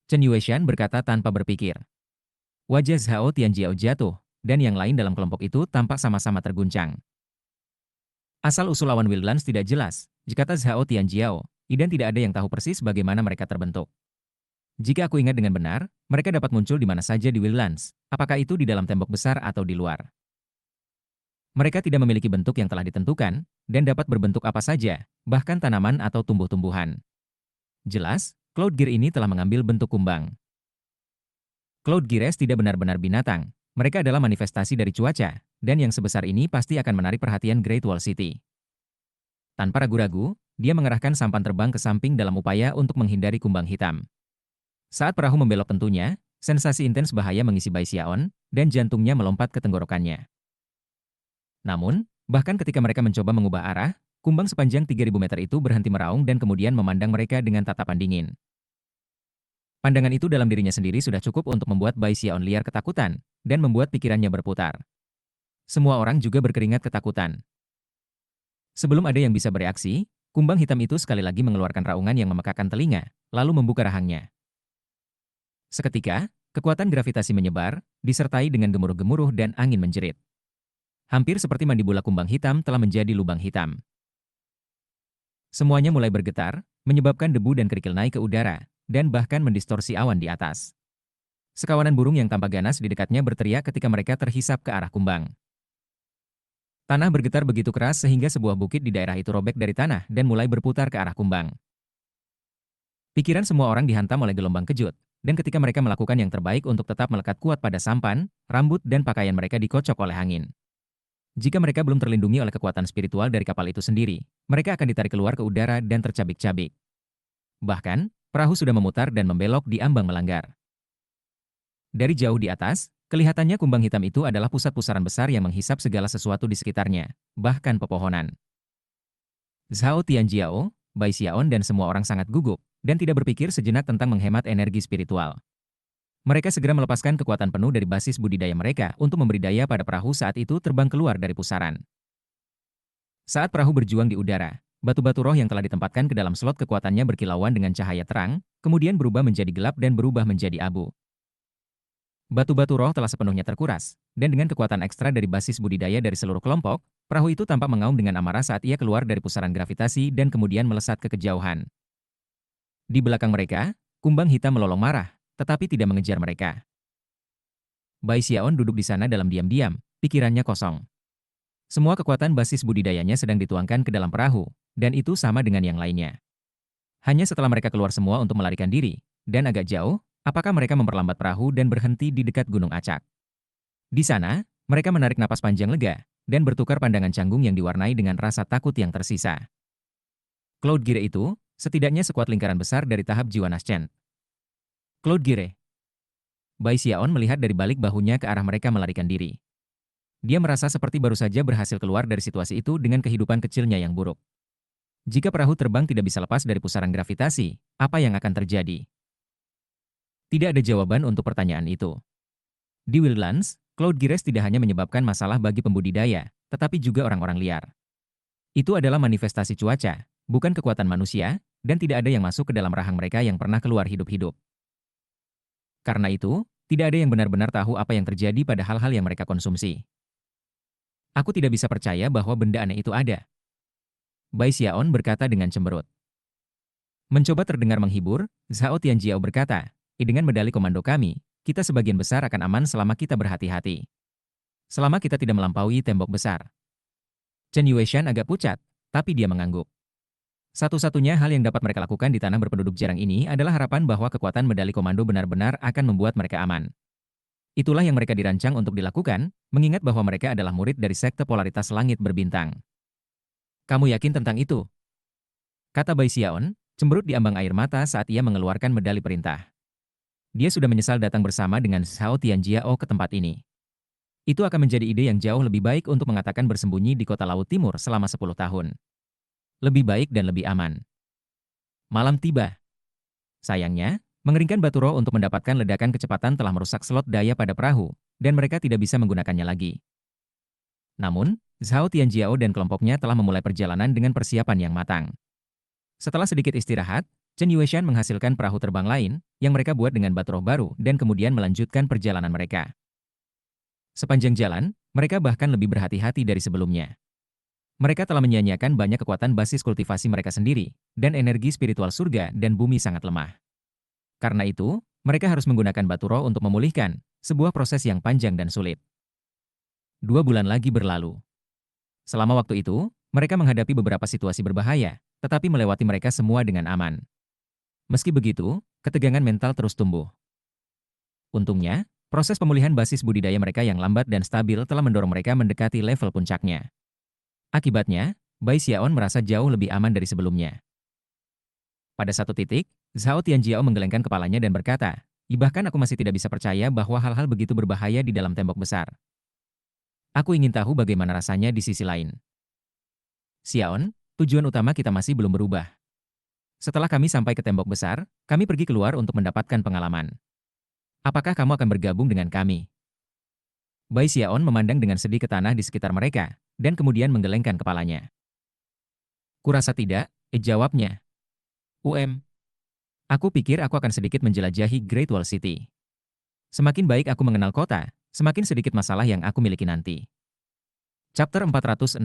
Chen Yueshan berkata tanpa berpikir. Wajah Zhao Tianjiao jatuh, dan yang lain dalam kelompok itu tampak sama-sama terguncang. Asal-usul awan Wildlands tidak jelas, kata Zhao Tianjiao, dan tidak ada yang tahu persis bagaimana mereka terbentuk. Jika aku ingat dengan benar, mereka dapat muncul di mana saja di Wildlands, apakah itu di dalam tembok besar atau di luar. Mereka tidak memiliki bentuk yang telah ditentukan, dan dapat berbentuk apa saja, bahkan tanaman atau tumbuh-tumbuhan. Jelas, Cloud Gear ini telah mengambil bentuk kumbang. Cloud Gears tidak benar-benar binatang, mereka adalah manifestasi dari cuaca, dan yang sebesar ini pasti akan menarik perhatian Great Wall City. Tanpa ragu-ragu, dia mengerahkan sampan terbang ke samping dalam upaya untuk menghindari kumbang hitam. Saat perahu membelok tentunya, sensasi intens bahaya mengisi Bai Xiaon, dan jantungnya melompat ke tenggorokannya. Namun, bahkan ketika mereka mencoba mengubah arah, kumbang sepanjang 3.000 meter itu berhenti meraung dan kemudian memandang mereka dengan tatapan dingin. Pandangan itu dalam dirinya sendiri sudah cukup untuk membuat Bai Xiaon liar ketakutan, dan membuat pikirannya berputar. Semua orang juga berkeringat ketakutan. Sebelum ada yang bisa bereaksi, kumbang hitam itu sekali lagi mengeluarkan raungan yang memekakan telinga, lalu membuka rahangnya. Seketika, kekuatan gravitasi menyebar, disertai dengan gemuruh-gemuruh dan angin menjerit. Hampir seperti mandibula kumbang hitam telah menjadi lubang hitam. Semuanya mulai bergetar, menyebabkan debu dan kerikil naik ke udara, dan bahkan mendistorsi awan di atas. Sekawanan burung yang tampak ganas di dekatnya berteriak ketika mereka terhisap ke arah kumbang. Tanah bergetar begitu keras sehingga sebuah bukit di daerah itu robek dari tanah dan mulai berputar ke arah kumbang. Pikiran semua orang dihantam oleh gelombang kejut, dan ketika mereka melakukan yang terbaik untuk tetap melekat kuat pada sampan, rambut dan pakaian mereka dikocok oleh angin. Jika mereka belum terlindungi oleh kekuatan spiritual dari kapal itu sendiri, mereka akan ditarik keluar ke udara dan tercabik-cabik. Bahkan, perahu sudah memutar dan membelok di ambang melanggar. Dari jauh di atas, kelihatannya kumbang hitam itu adalah pusat pusaran besar yang menghisap segala sesuatu di sekitarnya, bahkan pepohonan. Zhao Tianjiao, Bai Xiaon dan semua orang sangat gugup, dan tidak berpikir sejenak tentang menghemat energi spiritual. Mereka segera melepaskan kekuatan penuh dari basis budidaya mereka untuk memberi daya pada perahu saat itu terbang keluar dari pusaran. Saat perahu berjuang di udara, batu-batu roh yang telah ditempatkan ke dalam slot kekuatannya berkilauan dengan cahaya terang, kemudian berubah menjadi gelap dan berubah menjadi abu. Batu-batu roh telah sepenuhnya terkuras, dan dengan kekuatan ekstra dari basis budidaya dari seluruh kelompok, perahu itu tampak mengaum dengan amarah saat ia keluar dari pusaran gravitasi dan kemudian melesat ke kejauhan. Di belakang mereka, kumbang hitam melolong marah, tetapi tidak mengejar mereka. Bai Xiaon duduk di sana dalam diam-diam, pikirannya kosong. Semua kekuatan basis budidayanya sedang dituangkan ke dalam perahu, dan itu sama dengan yang lainnya. Hanya setelah mereka keluar semua untuk melarikan diri, dan agak jauh, apakah mereka memperlambat perahu dan berhenti di dekat Gunung Acak. Di sana, mereka menarik napas panjang lega, dan bertukar pandangan canggung yang diwarnai dengan rasa takut yang tersisa. Cloud Gire itu, setidaknya sekuat lingkaran besar dari tahap jiwa Naschen. Cloud Gire. Bai Xiaon melihat dari balik bahunya ke arah mereka melarikan diri. Dia merasa seperti baru saja berhasil keluar dari situasi itu dengan kehidupan kecilnya yang buruk. Jika perahu terbang tidak bisa lepas dari pusaran gravitasi, apa yang akan terjadi? Tidak ada jawaban untuk pertanyaan itu. Di Wildlands, Cloud Gires tidak hanya menyebabkan masalah bagi pembudidaya, tetapi juga orang-orang liar. Itu adalah manifestasi cuaca, bukan kekuatan manusia, dan tidak ada yang masuk ke dalam rahang mereka yang pernah keluar hidup-hidup. Karena itu, tidak ada yang benar-benar tahu apa yang terjadi pada hal-hal yang mereka konsumsi. Aku tidak bisa percaya bahwa benda aneh itu ada. Bai Xiaon berkata dengan cemberut. Mencoba terdengar menghibur, Zhao Tianjiao berkata, dengan medali komando kami, kita sebagian besar akan aman selama kita berhati-hati. Selama kita tidak melampaui tembok besar. Chen Yueshan agak pucat, tapi dia mengangguk. Satu-satunya hal yang dapat mereka lakukan di tanah berpenduduk jarang ini adalah harapan bahwa kekuatan medali komando benar-benar akan membuat mereka aman. Itulah yang mereka dirancang untuk dilakukan, mengingat bahwa mereka adalah murid dari sekte polaritas langit berbintang. Kamu yakin tentang itu? Kata Bai Xiaon, cemberut di ambang air mata saat ia mengeluarkan medali perintah. Dia sudah menyesal datang bersama dengan Zhao Tianjiao ke tempat ini. Itu akan menjadi ide yang jauh lebih baik untuk mengatakan bersembunyi di kota Laut Timur selama 10 tahun. Lebih baik dan lebih aman. Malam tiba. Sayangnya, mengeringkan batu roh untuk mendapatkan ledakan kecepatan telah merusak slot daya pada perahu, dan mereka tidak bisa menggunakannya lagi. Namun, Zhao Tianjiao dan kelompoknya telah memulai perjalanan dengan persiapan yang matang. Setelah sedikit istirahat, Chen Yueshan menghasilkan perahu terbang lain, yang mereka buat dengan batu roh baru dan kemudian melanjutkan perjalanan mereka. Sepanjang jalan, mereka bahkan lebih berhati-hati dari sebelumnya. Mereka telah menyia-nyiakan banyak kekuatan basis kultivasi mereka sendiri, dan energi spiritual surga dan bumi sangat lemah. Karena itu, mereka harus menggunakan batu roh untuk memulihkan, sebuah proses yang panjang dan sulit. 2 bulan lagi berlalu. Selama waktu itu, mereka menghadapi beberapa situasi berbahaya, tetapi melewati mereka semua dengan aman. Meski begitu, ketegangan mental terus tumbuh. Untungnya, proses pemulihan basis budidaya mereka yang lambat dan stabil telah mendorong mereka mendekati level puncaknya. Akibatnya, Bai Xiaon merasa jauh lebih aman dari sebelumnya. Pada satu titik, Zhao Tianjiao menggelengkan kepalanya dan berkata, bahkan aku masih tidak bisa percaya bahwa hal-hal begitu berbahaya di dalam tembok besar. Aku ingin tahu bagaimana rasanya di sisi lain. Xiaon, tujuan utama kita masih belum berubah. Setelah kami sampai ke tembok besar, kami pergi keluar untuk mendapatkan pengalaman. Apakah kamu akan bergabung dengan kami? Bai Xiaon memandang dengan sedih ke tanah di sekitar mereka, dan kemudian menggelengkan kepalanya. Kurasa tidak, jawabnya. Aku pikir aku akan sedikit menjelajahi Great Wall City. Semakin baik aku mengenal kota, semakin sedikit masalah yang aku miliki nanti. Chapter 466.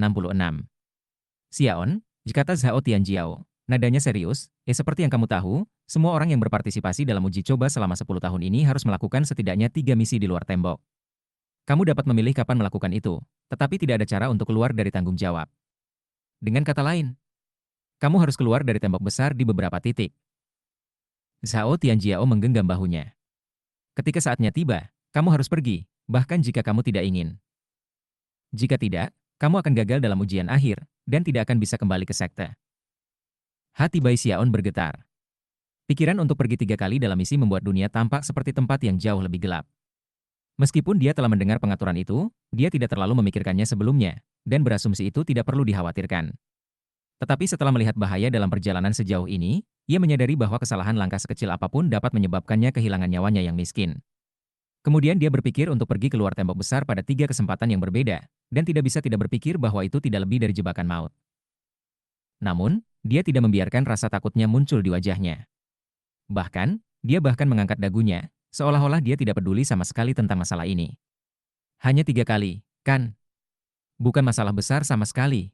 Xiaon, kata Zhao Tianjiao, nadanya serius, seperti yang kamu tahu, semua orang yang berpartisipasi dalam uji coba selama 10 tahun ini harus melakukan setidaknya 3 misi di luar tembok. Kamu dapat memilih kapan melakukan itu, tetapi tidak ada cara untuk keluar dari tanggung jawab. Dengan kata lain, kamu harus keluar dari tembok besar di beberapa titik. Zhao Tianjiao menggenggam bahunya. Ketika saatnya tiba, kamu harus pergi, bahkan jika kamu tidak ingin. Jika tidak, kamu akan gagal dalam ujian akhir, dan tidak akan bisa kembali ke sekte. Hati Bai Xiaon bergetar. Pikiran untuk pergi 3 kali dalam misi membuat dunia tampak seperti tempat yang jauh lebih gelap. Meskipun dia telah mendengar pengaturan itu, dia tidak terlalu memikirkannya sebelumnya, dan berasumsi itu tidak perlu dikhawatirkan. Tetapi setelah melihat bahaya dalam perjalanan sejauh ini, ia menyadari bahwa kesalahan langkah sekecil apapun dapat menyebabkannya kehilangan nyawanya yang miskin. Kemudian dia berpikir untuk pergi keluar tembok besar pada 3 kesempatan yang berbeda, dan tidak bisa tidak berpikir bahwa itu tidak lebih dari jebakan maut. Namun, dia tidak membiarkan rasa takutnya muncul di wajahnya. Bahkan, dia mengangkat dagunya, seolah-olah dia tidak peduli sama sekali tentang masalah ini. Hanya 3 kali, kan? Bukan masalah besar sama sekali.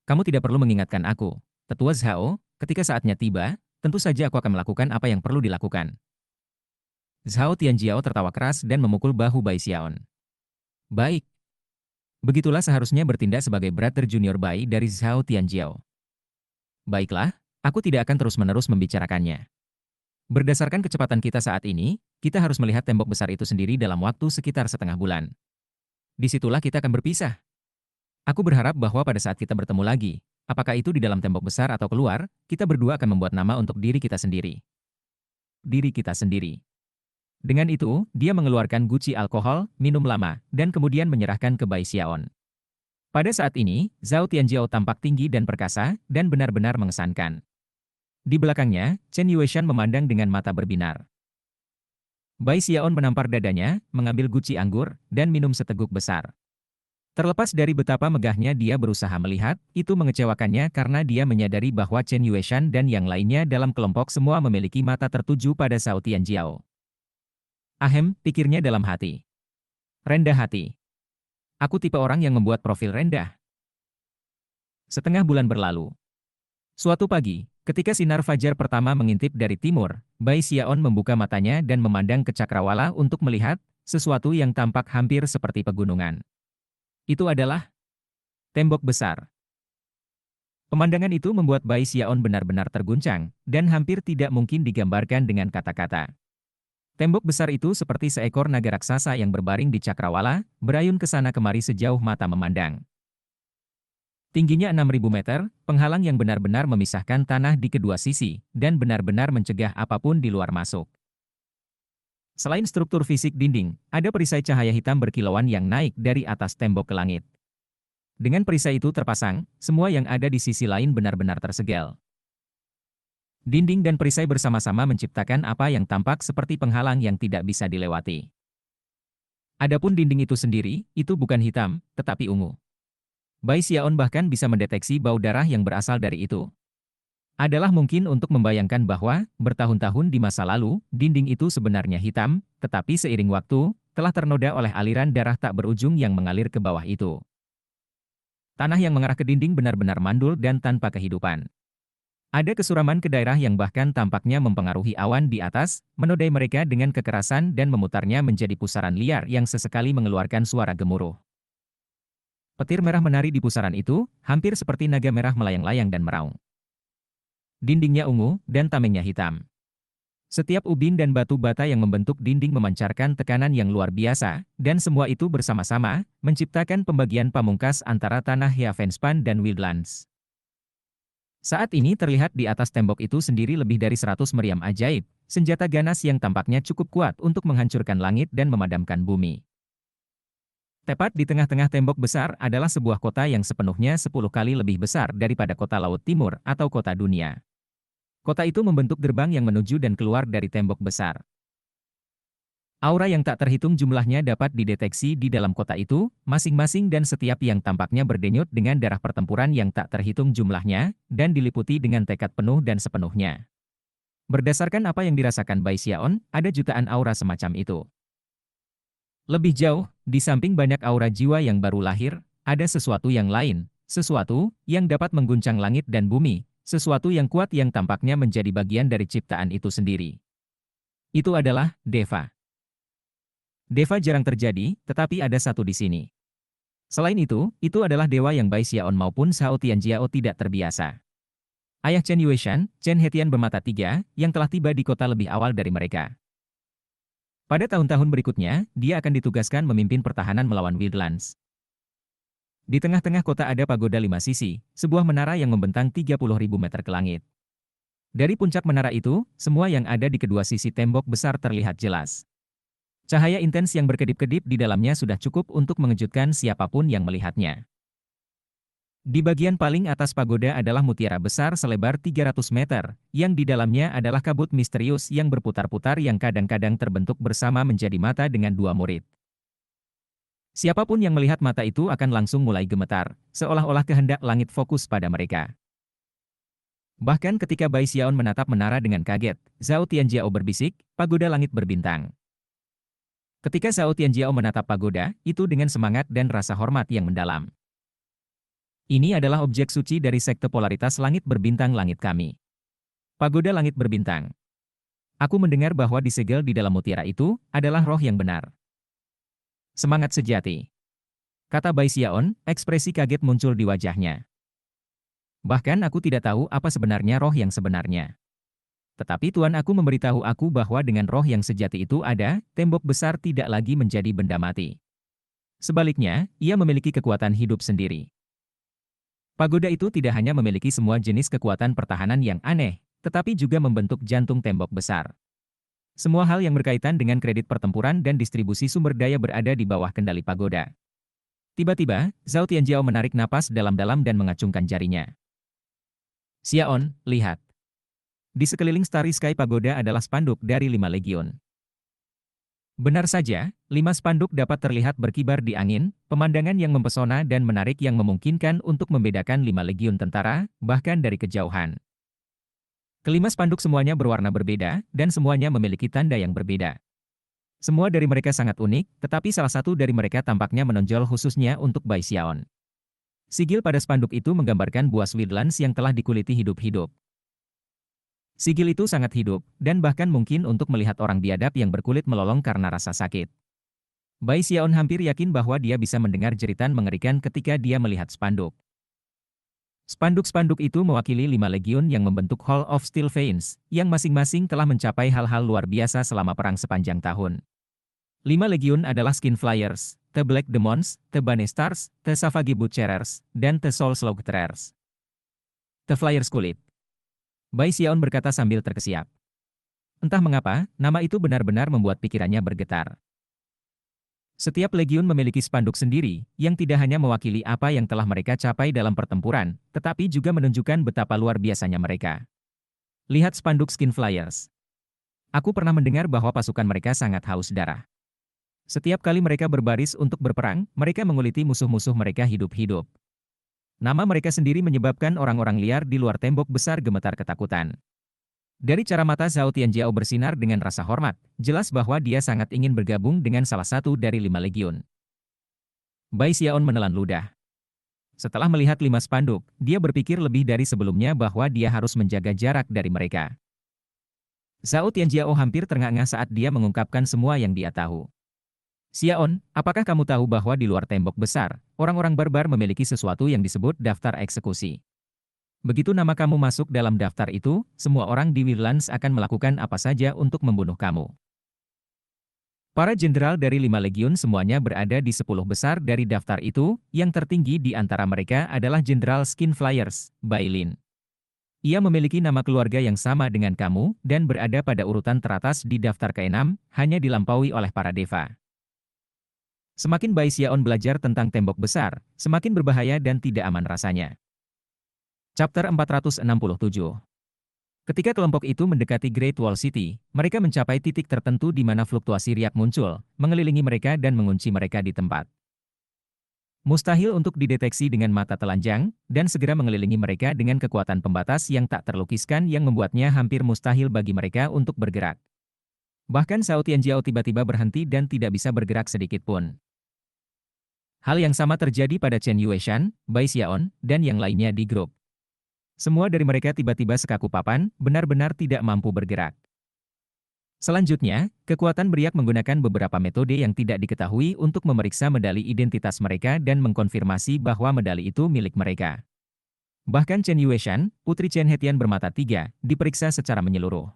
Kamu tidak perlu mengingatkan aku, Tetua Zhao, ketika saatnya tiba, tentu saja aku akan melakukan apa yang perlu dilakukan. Zhao Tianjiao tertawa keras dan memukul bahu Bai Xiaon. Baik. Begitulah seharusnya bertindak sebagai brother junior Bai dari Zhao Tianjiao. Baiklah, aku tidak akan terus-menerus membicarakannya. Berdasarkan kecepatan kita saat ini, kita harus melihat tembok besar itu sendiri dalam waktu sekitar setengah bulan. Disitulah kita akan berpisah. Aku berharap bahwa pada saat kita bertemu lagi, apakah itu di dalam tembok besar atau keluar, kita berdua akan membuat nama untuk diri kita sendiri. Diri kita sendiri. Dengan itu, dia mengeluarkan guci alkohol, minum lama, dan kemudian menyerahkan ke Bai Xiaon. Pada saat ini, Zhao Tianjiao tampak tinggi dan perkasa, dan benar-benar mengesankan. Di belakangnya, Chen Yueshan memandang dengan mata berbinar. Bai Xiaon menampar dadanya, mengambil guci anggur, dan minum seteguk besar. Terlepas dari betapa megahnya dia berusaha melihat, itu mengecewakannya karena dia menyadari bahwa Chen Yueshan dan yang lainnya dalam kelompok semua memiliki mata tertuju pada Zhao Tianjiao. Ahem, pikirnya dalam hati. Rendah hati. Aku tipe orang yang membuat profil rendah. Setengah bulan berlalu. Suatu pagi, ketika sinar fajar pertama mengintip dari timur, Bai Xiaon membuka matanya dan memandang ke cakrawala untuk melihat sesuatu yang tampak hampir seperti pegunungan. Itu adalah tembok besar. Pemandangan itu membuat Bai Xiaon benar-benar terguncang, dan hampir tidak mungkin digambarkan dengan kata-kata. Tembok besar itu seperti seekor naga raksasa yang berbaring di cakrawala, berayun ke sana kemari sejauh mata memandang. Tingginya 6.000 meter, penghalang yang benar-benar memisahkan tanah di kedua sisi, dan benar-benar mencegah apapun di luar masuk. Selain struktur fisik dinding, ada perisai cahaya hitam berkilauan yang naik dari atas tembok ke langit. Dengan perisai itu terpasang, semua yang ada di sisi lain benar-benar tersegel. Dinding dan perisai bersama-sama menciptakan apa yang tampak seperti penghalang yang tidak bisa dilewati. Adapun dinding itu sendiri, itu bukan hitam, tetapi ungu. Bai Xiaon bahkan bisa mendeteksi bau darah yang berasal dari itu. Adalah mungkin untuk membayangkan bahwa, bertahun-tahun di masa lalu, dinding itu sebenarnya hitam, tetapi seiring waktu, telah ternoda oleh aliran darah tak berujung yang mengalir ke bawah itu. Tanah yang mengarah ke dinding benar-benar mandul dan tanpa kehidupan. Ada kesuraman ke daerah yang bahkan tampaknya mempengaruhi awan di atas, menodai mereka dengan kekerasan dan memutarnya menjadi pusaran liar yang sesekali mengeluarkan suara gemuruh. Petir merah menari di pusaran itu, hampir seperti naga merah melayang-layang dan meraung. Dindingnya ungu, dan tamengnya hitam. Setiap ubin dan batu bata yang membentuk dinding memancarkan tekanan yang luar biasa, dan semua itu bersama-sama, menciptakan pembagian pamungkas antara tanah Heavenspan dan Wildlands. Saat ini terlihat di atas tembok itu sendiri lebih dari 100 meriam ajaib, senjata ganas yang tampaknya cukup kuat untuk menghancurkan langit dan memadamkan bumi. Tepat di tengah-tengah tembok besar adalah sebuah kota yang sepenuhnya 10 kali lebih besar daripada kota Laut Timur atau kota dunia. Kota itu membentuk gerbang yang menuju dan keluar dari tembok besar. Aura yang tak terhitung jumlahnya dapat dideteksi di dalam kota itu, masing-masing dan setiap yang tampaknya berdenyut dengan darah pertempuran yang tak terhitung jumlahnya, dan diliputi dengan tekad penuh dan sepenuhnya. Berdasarkan apa yang dirasakan Bai Xiaon, ada jutaan aura semacam itu. Lebih jauh, di samping banyak aura jiwa yang baru lahir, ada sesuatu yang lain, sesuatu yang dapat mengguncang langit dan bumi, sesuatu yang kuat yang tampaknya menjadi bagian dari ciptaan itu sendiri. Itu adalah Deva. Deva jarang terjadi, tetapi ada satu di sini. Selain itu adalah dewa yang Bai Xiaon maupun Shao Tianjiao tidak terbiasa. Ayah Chen Yueshan, Chen Hetian bermata tiga, yang telah tiba di kota lebih awal dari mereka. Pada tahun-tahun berikutnya, dia akan ditugaskan memimpin pertahanan melawan Wildlands. Di tengah-tengah kota ada pagoda 5 sisi, sebuah menara yang membentang 30.000 meter ke langit. Dari puncak menara itu, semua yang ada di kedua sisi tembok besar terlihat jelas. Cahaya intens yang berkedip-kedip di dalamnya sudah cukup untuk mengejutkan siapapun yang melihatnya. Di bagian paling atas pagoda adalah mutiara besar selebar 300 meter, yang di dalamnya adalah kabut misterius yang berputar-putar yang kadang-kadang terbentuk bersama menjadi mata dengan dua murid. Siapapun yang melihat mata itu akan langsung mulai gemetar, seolah-olah kehendak langit fokus pada mereka. Bahkan ketika Bai Xiaon menatap menara dengan kaget, Zhao Tianjiao berbisik, pagoda langit berbintang. Ketika Zhao Tianjiao menatap pagoda, itu dengan semangat dan rasa hormat yang mendalam. Ini adalah objek suci dari sekte polaritas langit berbintang langit kami. Pagoda langit berbintang. Aku mendengar bahwa disegel di dalam mutiara itu adalah roh yang benar. Semangat sejati. Kata Bai Xiaon, ekspresi kaget muncul di wajahnya. Bahkan aku tidak tahu apa sebenarnya roh yang sebenarnya. Tetapi Tuan aku memberitahu aku bahwa dengan roh yang sejati itu ada, tembok besar tidak lagi menjadi benda mati. Sebaliknya, ia memiliki kekuatan hidup sendiri. Pagoda itu tidak hanya memiliki semua jenis kekuatan pertahanan yang aneh, tetapi juga membentuk jantung tembok besar. Semua hal yang berkaitan dengan kredit pertempuran dan distribusi sumber daya berada di bawah kendali pagoda. Tiba-tiba, Zhao Tianjiao menarik napas dalam-dalam dan mengacungkan jarinya. Xiaon, lihat. Di sekeliling Starry Sky Pagoda adalah spanduk dari 5 legiun. Benar saja, 5 spanduk dapat terlihat berkibar di angin, pemandangan yang mempesona dan menarik yang memungkinkan untuk membedakan 5 legiun tentara, bahkan dari kejauhan. Kelima spanduk semuanya berwarna berbeda, dan semuanya memiliki tanda yang berbeda. Semua dari mereka sangat unik, tetapi salah satu dari mereka tampaknya menonjol khususnya untuk Bai Xiaon. Sigil pada spanduk itu menggambarkan buah Sweetlands yang telah dikuliti hidup-hidup. Sigil itu sangat hidup, dan bahkan mungkin untuk melihat orang biadab yang berkulit melolong karena rasa sakit. Bai Xiaon hampir yakin bahwa dia bisa mendengar jeritan mengerikan ketika dia melihat spanduk. Spanduk-spanduk itu mewakili 5 legiun yang membentuk Hall of Steel Veins, yang masing-masing telah mencapai hal-hal luar biasa selama perang sepanjang tahun. 5 legiun adalah Skin Flyers, The Black Demons, The Bane Stars, The Savage Butcherers, dan The Soul Slaughterers. The Flyers kulit. Bai Xiaon berkata sambil terkesiap. Entah mengapa, nama itu benar-benar membuat pikirannya bergetar. Setiap legiun memiliki spanduk sendiri, yang tidak hanya mewakili apa yang telah mereka capai dalam pertempuran, tetapi juga menunjukkan betapa luar biasanya mereka. Lihat spanduk Skin Flyers. Aku pernah mendengar bahwa pasukan mereka sangat haus darah. Setiap kali mereka berbaris untuk berperang, mereka menguliti musuh-musuh mereka hidup-hidup. Nama mereka sendiri menyebabkan orang-orang liar di luar tembok besar gemetar ketakutan. Dari cara mata Zhao Tianjiao bersinar dengan rasa hormat, jelas bahwa dia sangat ingin bergabung dengan salah satu dari 5 legiun. Bai Xiaon menelan ludah. Setelah melihat 5 spanduk, dia berpikir lebih dari sebelumnya bahwa dia harus menjaga jarak dari mereka. Zhao Tianjiao hampir ternganga saat dia mengungkapkan semua yang dia tahu. Xiaon, apakah kamu tahu bahwa di luar tembok besar, orang-orang barbar memiliki sesuatu yang disebut daftar eksekusi? Begitu nama kamu masuk dalam daftar itu, semua orang di Wildlands akan melakukan apa saja untuk membunuh kamu. Para jenderal dari 5 legiun semuanya berada di 10 besar dari daftar itu, yang tertinggi di antara mereka adalah Jenderal Skin Flyers, Bai Lin. Ia memiliki nama keluarga yang sama dengan kamu, dan berada pada urutan teratas di daftar ke-6, hanya dilampaui oleh para deva. Semakin Bai Xiaon belajar tentang tembok besar, semakin berbahaya dan tidak aman rasanya. Chapter 467. Ketika kelompok itu mendekati Great Wall City, mereka mencapai titik tertentu di mana fluktuasi riak muncul, mengelilingi mereka dan mengunci mereka di tempat. Mustahil untuk dideteksi dengan mata telanjang, dan segera mengelilingi mereka dengan kekuatan pembatas yang tak terlukiskan yang membuatnya hampir mustahil bagi mereka untuk bergerak. Bahkan Zhao Tianjiao tiba-tiba berhenti dan tidak bisa bergerak sedikit pun. Hal yang sama terjadi pada Chen Yueshan, Bai Xiaon, dan yang lainnya di grup. Semua dari mereka tiba-tiba sekaku papan, benar-benar tidak mampu bergerak. Selanjutnya, kekuatan beriak menggunakan beberapa metode yang tidak diketahui untuk memeriksa medali identitas mereka dan mengkonfirmasi bahwa medali itu milik mereka. Bahkan Chen Yueshan, putri Chen Hetian bermata 3, diperiksa secara menyeluruh.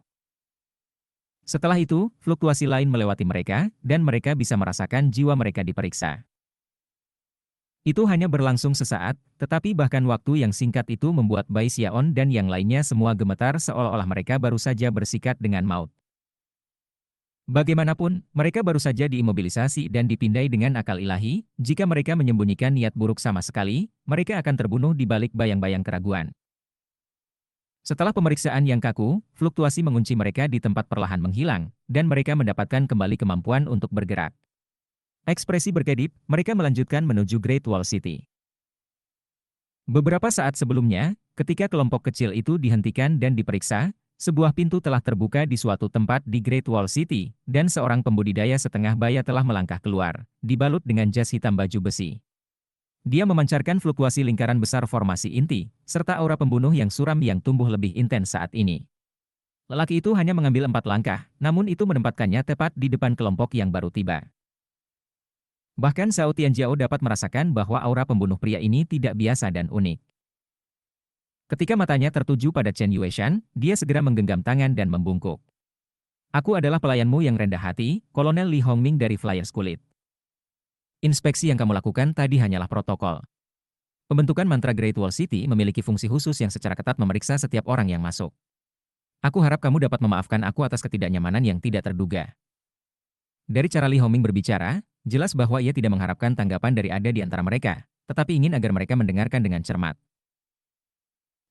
Setelah itu, fluktuasi lain melewati mereka, dan mereka bisa merasakan jiwa mereka diperiksa. Itu hanya berlangsung sesaat, tetapi bahkan waktu yang singkat itu membuat Bai Xiaon dan yang lainnya semua gemetar seolah-olah mereka baru saja bersikat dengan maut. Bagaimanapun, mereka baru saja diimobilisasi dan dipindai dengan akal ilahi, jika mereka menyembunyikan niat buruk sama sekali, mereka akan terbunuh di balik bayang-bayang keraguan. Setelah pemeriksaan yang kaku, fluktuasi mengunci mereka di tempat perlahan menghilang, dan mereka mendapatkan kembali kemampuan untuk bergerak. Ekspresi berkedip, mereka melanjutkan menuju Great Wall City. Beberapa saat sebelumnya, ketika kelompok kecil itu dihentikan dan diperiksa, sebuah pintu telah terbuka di suatu tempat di Great Wall City, dan seorang pembudidaya setengah baya telah melangkah keluar, dibalut dengan jas hitam baju besi. Dia memancarkan fluktuasi lingkaran besar formasi inti, serta aura pembunuh yang suram yang tumbuh lebih intens saat ini. Lelaki itu hanya mengambil 4 langkah, namun itu menempatkannya tepat di depan kelompok yang baru tiba. Bahkan Zhao Tianjiao dapat merasakan bahwa aura pembunuh pria ini tidak biasa dan unik. Ketika matanya tertuju pada Chen Yueshan, dia segera menggenggam tangan dan membungkuk. Aku adalah pelayanmu yang rendah hati, Kolonel Li Hongming dari Flyers Kulit. Inspeksi yang kamu lakukan tadi hanyalah protokol. Pembentukan mantra Great Wall City memiliki fungsi khusus yang secara ketat memeriksa setiap orang yang masuk. Aku harap kamu dapat memaafkan aku atas ketidaknyamanan yang tidak terduga. Dari cara Li Hongming berbicara, jelas bahwa ia tidak mengharapkan tanggapan dari ada di antara mereka, tetapi ingin agar mereka mendengarkan dengan cermat.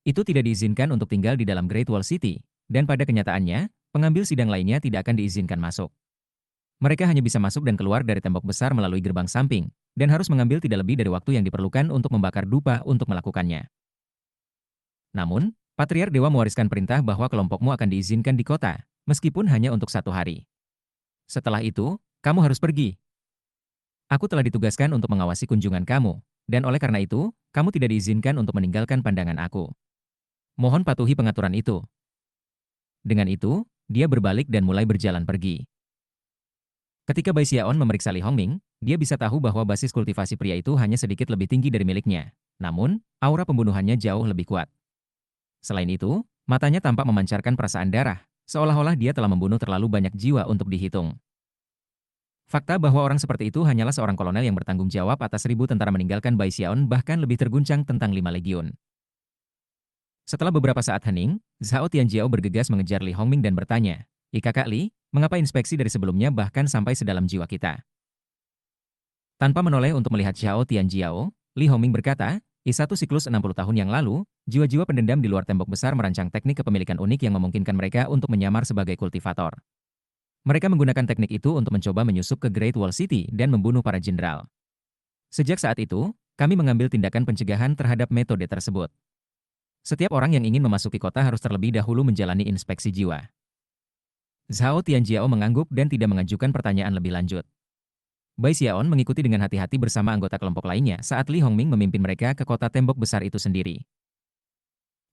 Itu tidak diizinkan untuk tinggal di dalam Great Wall City, dan pada kenyataannya, pengambil sidang lainnya tidak akan diizinkan masuk. Mereka hanya bisa masuk dan keluar dari tembok besar melalui gerbang samping, dan harus mengambil tidak lebih dari waktu yang diperlukan untuk membakar dupa untuk melakukannya. Namun, Patriark Dewa mewariskan perintah bahwa kelompokmu akan diizinkan di kota, meskipun hanya untuk 1 hari. Setelah itu, kamu harus pergi. Aku telah ditugaskan untuk mengawasi kunjungan kamu, dan oleh karena itu, kamu tidak diizinkan untuk meninggalkan pandangan aku. Mohon patuhi pengaturan itu. Dengan itu, dia berbalik dan mulai berjalan pergi. Ketika Bai Xiaon memeriksa Li Hongming, dia bisa tahu bahwa basis kultivasi pria itu hanya sedikit lebih tinggi dari miliknya. Namun, aura pembunuhannya jauh lebih kuat. Selain itu, matanya tampak memancarkan perasaan darah, seolah-olah dia telah membunuh terlalu banyak jiwa untuk dihitung. Fakta bahwa orang seperti itu hanyalah seorang kolonel yang bertanggung jawab atas 1.000 tentara meninggalkan Bai Xiaon bahkan lebih terguncang tentang 5 legiun. Setelah beberapa saat hening, Zhao Tianjiao bergegas mengejar Li Hongming dan bertanya, Kakak Li, mengapa inspeksi dari sebelumnya bahkan sampai sedalam jiwa kita? Tanpa menoleh untuk melihat Zhao Tianjiao, Li Hongming berkata, satu siklus 60 tahun yang lalu, jiwa-jiwa pendendam di luar tembok besar merancang teknik kepemilikan unik yang memungkinkan mereka untuk menyamar sebagai kultivator. Mereka menggunakan teknik itu untuk mencoba menyusup ke Great Wall City dan membunuh para jenderal. Sejak saat itu, kami mengambil tindakan pencegahan terhadap metode tersebut. Setiap orang yang ingin memasuki kota harus terlebih dahulu menjalani inspeksi jiwa. Zhao Tianjiao mengangguk dan tidak mengajukan pertanyaan lebih lanjut. Bai Xiaon mengikuti dengan hati-hati bersama anggota kelompok lainnya saat Li Hongming memimpin mereka ke kota tembok besar itu sendiri.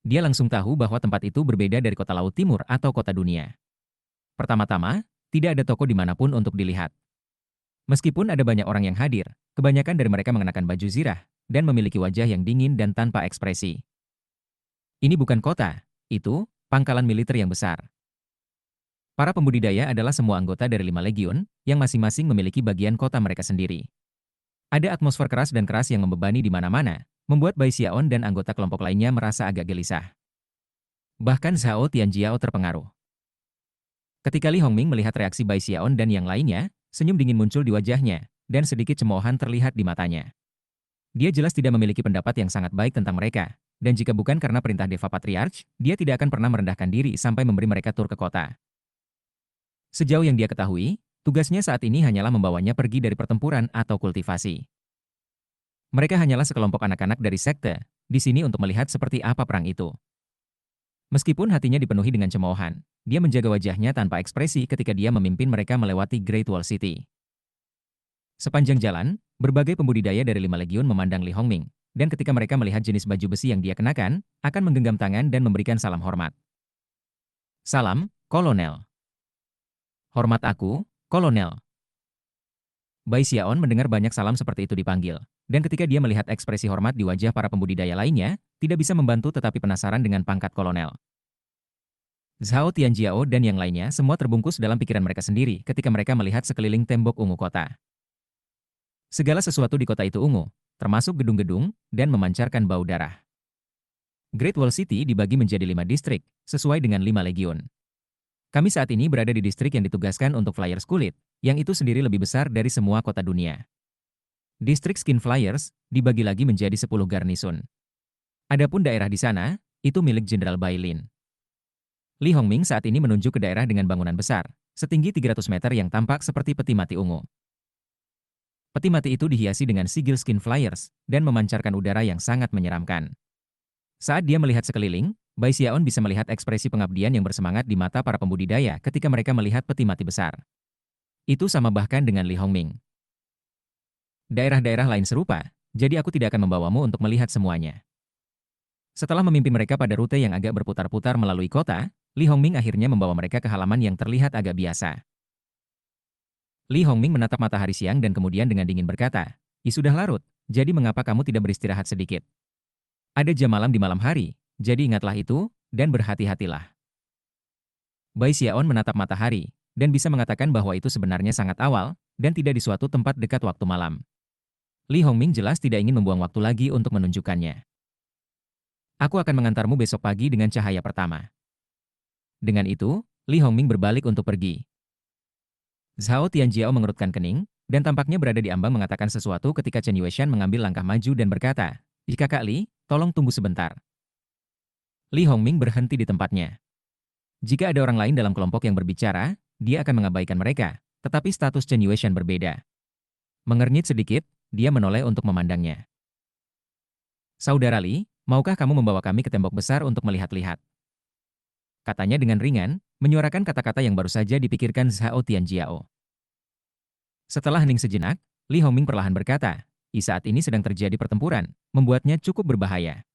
Dia langsung tahu bahwa tempat itu berbeda dari kota Laut Timur atau kota dunia. Pertama-tama, tidak ada toko dimanapun untuk dilihat. Meskipun ada banyak orang yang hadir, kebanyakan dari mereka mengenakan baju zirah dan memiliki wajah yang dingin dan tanpa ekspresi. Ini bukan kota, itu pangkalan militer yang besar. Para pembudidaya adalah semua anggota dari 5 legiun, yang masing-masing memiliki bagian kota mereka sendiri. Ada atmosfer keras dan keras yang membebani di mana-mana, membuat Bai Xiaon dan anggota kelompok lainnya merasa agak gelisah. Bahkan Zhao Tianjiao terpengaruh. Ketika Li Hongming melihat reaksi Bai Xiaon dan yang lainnya, senyum dingin muncul di wajahnya, dan sedikit cemoohan terlihat di matanya. Dia jelas tidak memiliki pendapat yang sangat baik tentang mereka, dan jika bukan karena perintah Deva Patriarch, dia tidak akan pernah merendahkan diri sampai memberi mereka tur ke kota. Sejauh yang dia ketahui, tugasnya saat ini hanyalah membawanya pergi dari pertempuran atau kultivasi. Mereka hanyalah sekelompok anak-anak dari sekte, di sini untuk melihat seperti apa perang itu. Meskipun hatinya dipenuhi dengan cemoohan, dia menjaga wajahnya tanpa ekspresi ketika dia memimpin mereka melewati Great Wall City. Sepanjang jalan, berbagai pembudidaya dari 5 legiun memandang Li Hongming, dan ketika mereka melihat jenis baju besi yang dia kenakan, akan menggenggam tangan dan memberikan salam hormat. Salam, Kolonel. Hormat aku, Kolonel. Bai Xiaon mendengar banyak salam seperti itu dipanggil, dan ketika dia melihat ekspresi hormat di wajah para pembudidaya lainnya, tidak bisa membantu tetapi penasaran dengan pangkat kolonel. Zhao Tianjiao dan yang lainnya semua terbungkus dalam pikiran mereka sendiri ketika mereka melihat sekeliling tembok ungu kota. Segala sesuatu di kota itu ungu, termasuk gedung-gedung, dan memancarkan bau darah. Great Wall City dibagi menjadi 5 distrik, sesuai dengan 5 legiun. Kami saat ini berada di distrik yang ditugaskan untuk Flyers Kulit, yang itu sendiri lebih besar dari semua kota dunia. Distrik Skin Flyers dibagi lagi menjadi 10 garnisun. Adapun daerah di sana, itu milik Jenderal Bai Lin. Li Hongming saat ini menunjuk ke daerah dengan bangunan besar, setinggi 300 meter yang tampak seperti peti mati ungu. Peti mati itu dihiasi dengan sigil Skin Flyers dan memancarkan udara yang sangat menyeramkan. Saat dia melihat sekeliling, Bai Xiaon bisa melihat ekspresi pengabdian yang bersemangat di mata para pembudidaya ketika mereka melihat peti mati besar. Itu sama bahkan dengan Li Hongming. Daerah-daerah lain serupa, jadi aku tidak akan membawamu untuk melihat semuanya. Setelah memimpin mereka pada rute yang agak berputar-putar melalui kota, Li Hongming akhirnya membawa mereka ke halaman yang terlihat agak biasa. Li Hongming menatap matahari siang dan kemudian dengan dingin berkata, sudah larut, jadi mengapa kamu tidak beristirahat sedikit? Ada jam malam di malam hari, jadi ingatlah itu, dan berhati-hatilah. Bai Xiaon menatap matahari, dan bisa mengatakan bahwa itu sebenarnya sangat awal, dan tidak di suatu tempat dekat waktu malam. Li Hongming jelas tidak ingin membuang waktu lagi untuk menunjukkannya. Aku akan mengantarmu besok pagi dengan cahaya pertama. Dengan itu, Li Hongming berbalik untuk pergi. Zhao Tianjiao mengerutkan kening, dan tampaknya berada di ambang mengatakan sesuatu ketika Chen Yueshan mengambil langkah maju dan berkata, Kakak Li, tolong tunggu sebentar. Li Hongming berhenti di tempatnya. Jika ada orang lain dalam kelompok yang berbicara, dia akan mengabaikan mereka, tetapi status Chen Yueshan berbeda. Mengernyit sedikit, dia menoleh untuk memandangnya. Saudara Li, maukah kamu membawa kami ke tembok besar untuk melihat-lihat? Katanya dengan ringan, menyuarakan kata-kata yang baru saja dipikirkan Zhao Tianjiao. Setelah hening sejenak, Li Hongming perlahan berkata, saat ini sedang terjadi pertempuran, membuatnya cukup berbahaya.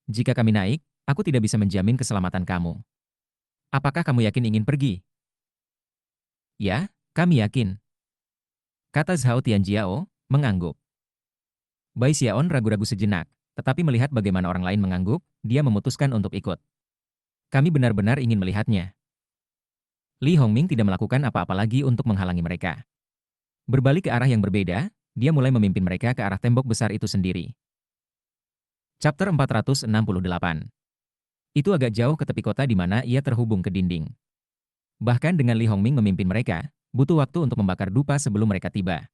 Jika kami naik, aku tidak bisa menjamin keselamatan kamu. Apakah kamu yakin ingin pergi? Ya, kami yakin, kata Zhao Tianjiao, mengangguk. Bai Xiaon ragu-ragu sejenak, tetapi melihat bagaimana orang lain mengangguk, dia memutuskan untuk ikut. Kami benar-benar ingin melihatnya. Li Hongming tidak melakukan apa-apa lagi untuk menghalangi mereka. Berbalik ke arah yang berbeda, dia mulai memimpin mereka ke arah tembok besar itu sendiri. Chapter 468. Itu agak jauh ke tepi kota di mana ia terhubung ke dinding. Bahkan dengan Li Hongming memimpin mereka, butuh waktu untuk membakar dupa sebelum mereka tiba.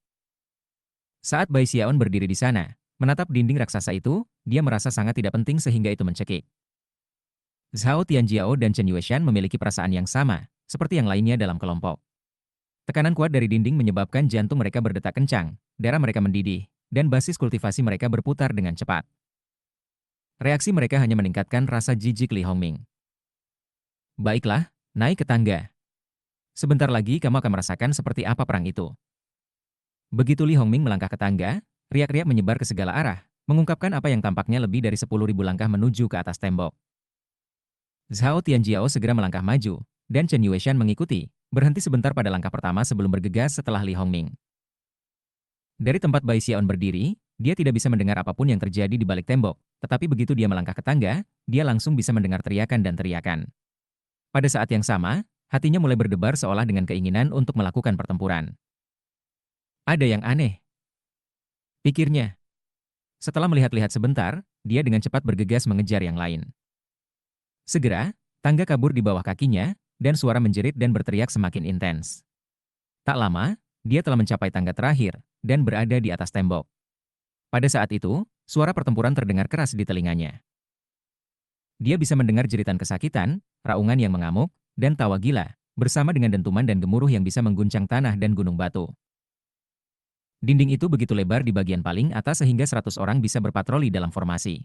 Saat Bai Xiaon berdiri di sana, menatap dinding raksasa itu, dia merasa sangat tidak penting sehingga itu mencekik. Zhao Tianjiao dan Chen Yueshan memiliki perasaan yang sama, seperti yang lainnya dalam kelompok. Tekanan kuat dari dinding menyebabkan jantung mereka berdetak kencang, darah mereka mendidih, dan basis kultivasi mereka berputar dengan cepat. Reaksi mereka hanya meningkatkan rasa jijik Li Hongming. Baiklah, naik ke tangga. Sebentar lagi kamu akan merasakan seperti apa perang itu. Begitu Li Hongming melangkah ke tangga, riak-riak menyebar ke segala arah, mengungkapkan apa yang tampaknya lebih dari 10.000 langkah menuju ke atas tembok. Zhao Tianjiao segera melangkah maju, dan Chen Yueshan mengikuti, berhenti sebentar pada langkah pertama sebelum bergegas setelah Li Hongming. Dari tempat Bai Xiaon berdiri, dia tidak bisa mendengar apapun yang terjadi di balik tembok, tetapi begitu dia melangkah ke tangga, dia langsung bisa mendengar teriakan dan teriakan. Pada saat yang sama, hatinya mulai berdebar seolah dengan keinginan untuk melakukan pertempuran. Ada yang aneh, pikirnya. Setelah melihat-lihat sebentar, dia dengan cepat bergegas mengejar yang lain. Segera, tangga kabur di bawah kakinya, dan suara menjerit dan berteriak semakin intens. Tak lama, dia telah mencapai tangga terakhir, dan berada di atas tembok. Pada saat itu, suara pertempuran terdengar keras di telinganya. Dia bisa mendengar jeritan kesakitan, raungan yang mengamuk, dan tawa gila, bersama dengan dentuman dan gemuruh yang bisa mengguncang tanah dan gunung batu. Dinding itu begitu lebar di bagian paling atas sehingga 100 orang bisa berpatroli dalam formasi.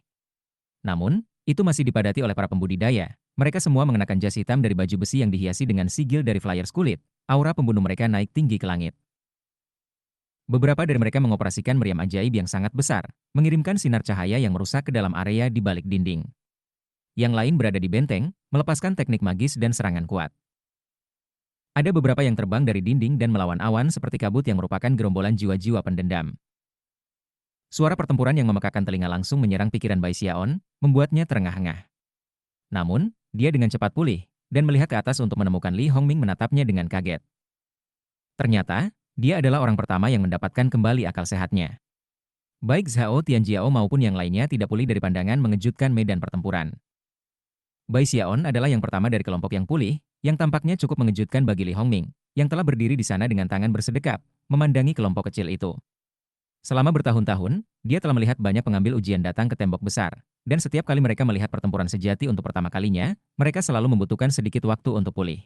Namun, itu masih dipadati oleh para pembudidaya. Mereka semua mengenakan jas hitam dari baju besi yang dihiasi dengan sigil dari Flyers kulit. Aura pembunuh mereka naik tinggi ke langit. Beberapa dari mereka mengoperasikan meriam ajaib yang sangat besar, mengirimkan sinar cahaya yang merusak ke dalam area di balik dinding. Yang lain berada di benteng, melepaskan teknik magis dan serangan kuat. Ada beberapa yang terbang dari dinding dan melawan awan seperti kabut yang merupakan gerombolan jiwa-jiwa pendendam. Suara pertempuran yang memekakan telinga langsung menyerang pikiran Bai Xiaon, membuatnya terengah-engah. Namun, dia dengan cepat pulih, dan melihat ke atas untuk menemukan Li Hongming menatapnya dengan kaget. Ternyata, dia adalah orang pertama yang mendapatkan kembali akal sehatnya. Baik Zhao Tianjiao maupun yang lainnya tidak pulih dari pandangan mengejutkan medan pertempuran. Bai Xiaon adalah yang pertama dari kelompok yang pulih, yang tampaknya cukup mengejutkan bagi Li Hongming, yang telah berdiri di sana dengan tangan bersedekap, memandangi kelompok kecil itu. Selama bertahun-tahun, dia telah melihat banyak pengambil ujian datang ke tembok besar, dan setiap kali mereka melihat pertempuran sejati untuk pertama kalinya, mereka selalu membutuhkan sedikit waktu untuk pulih.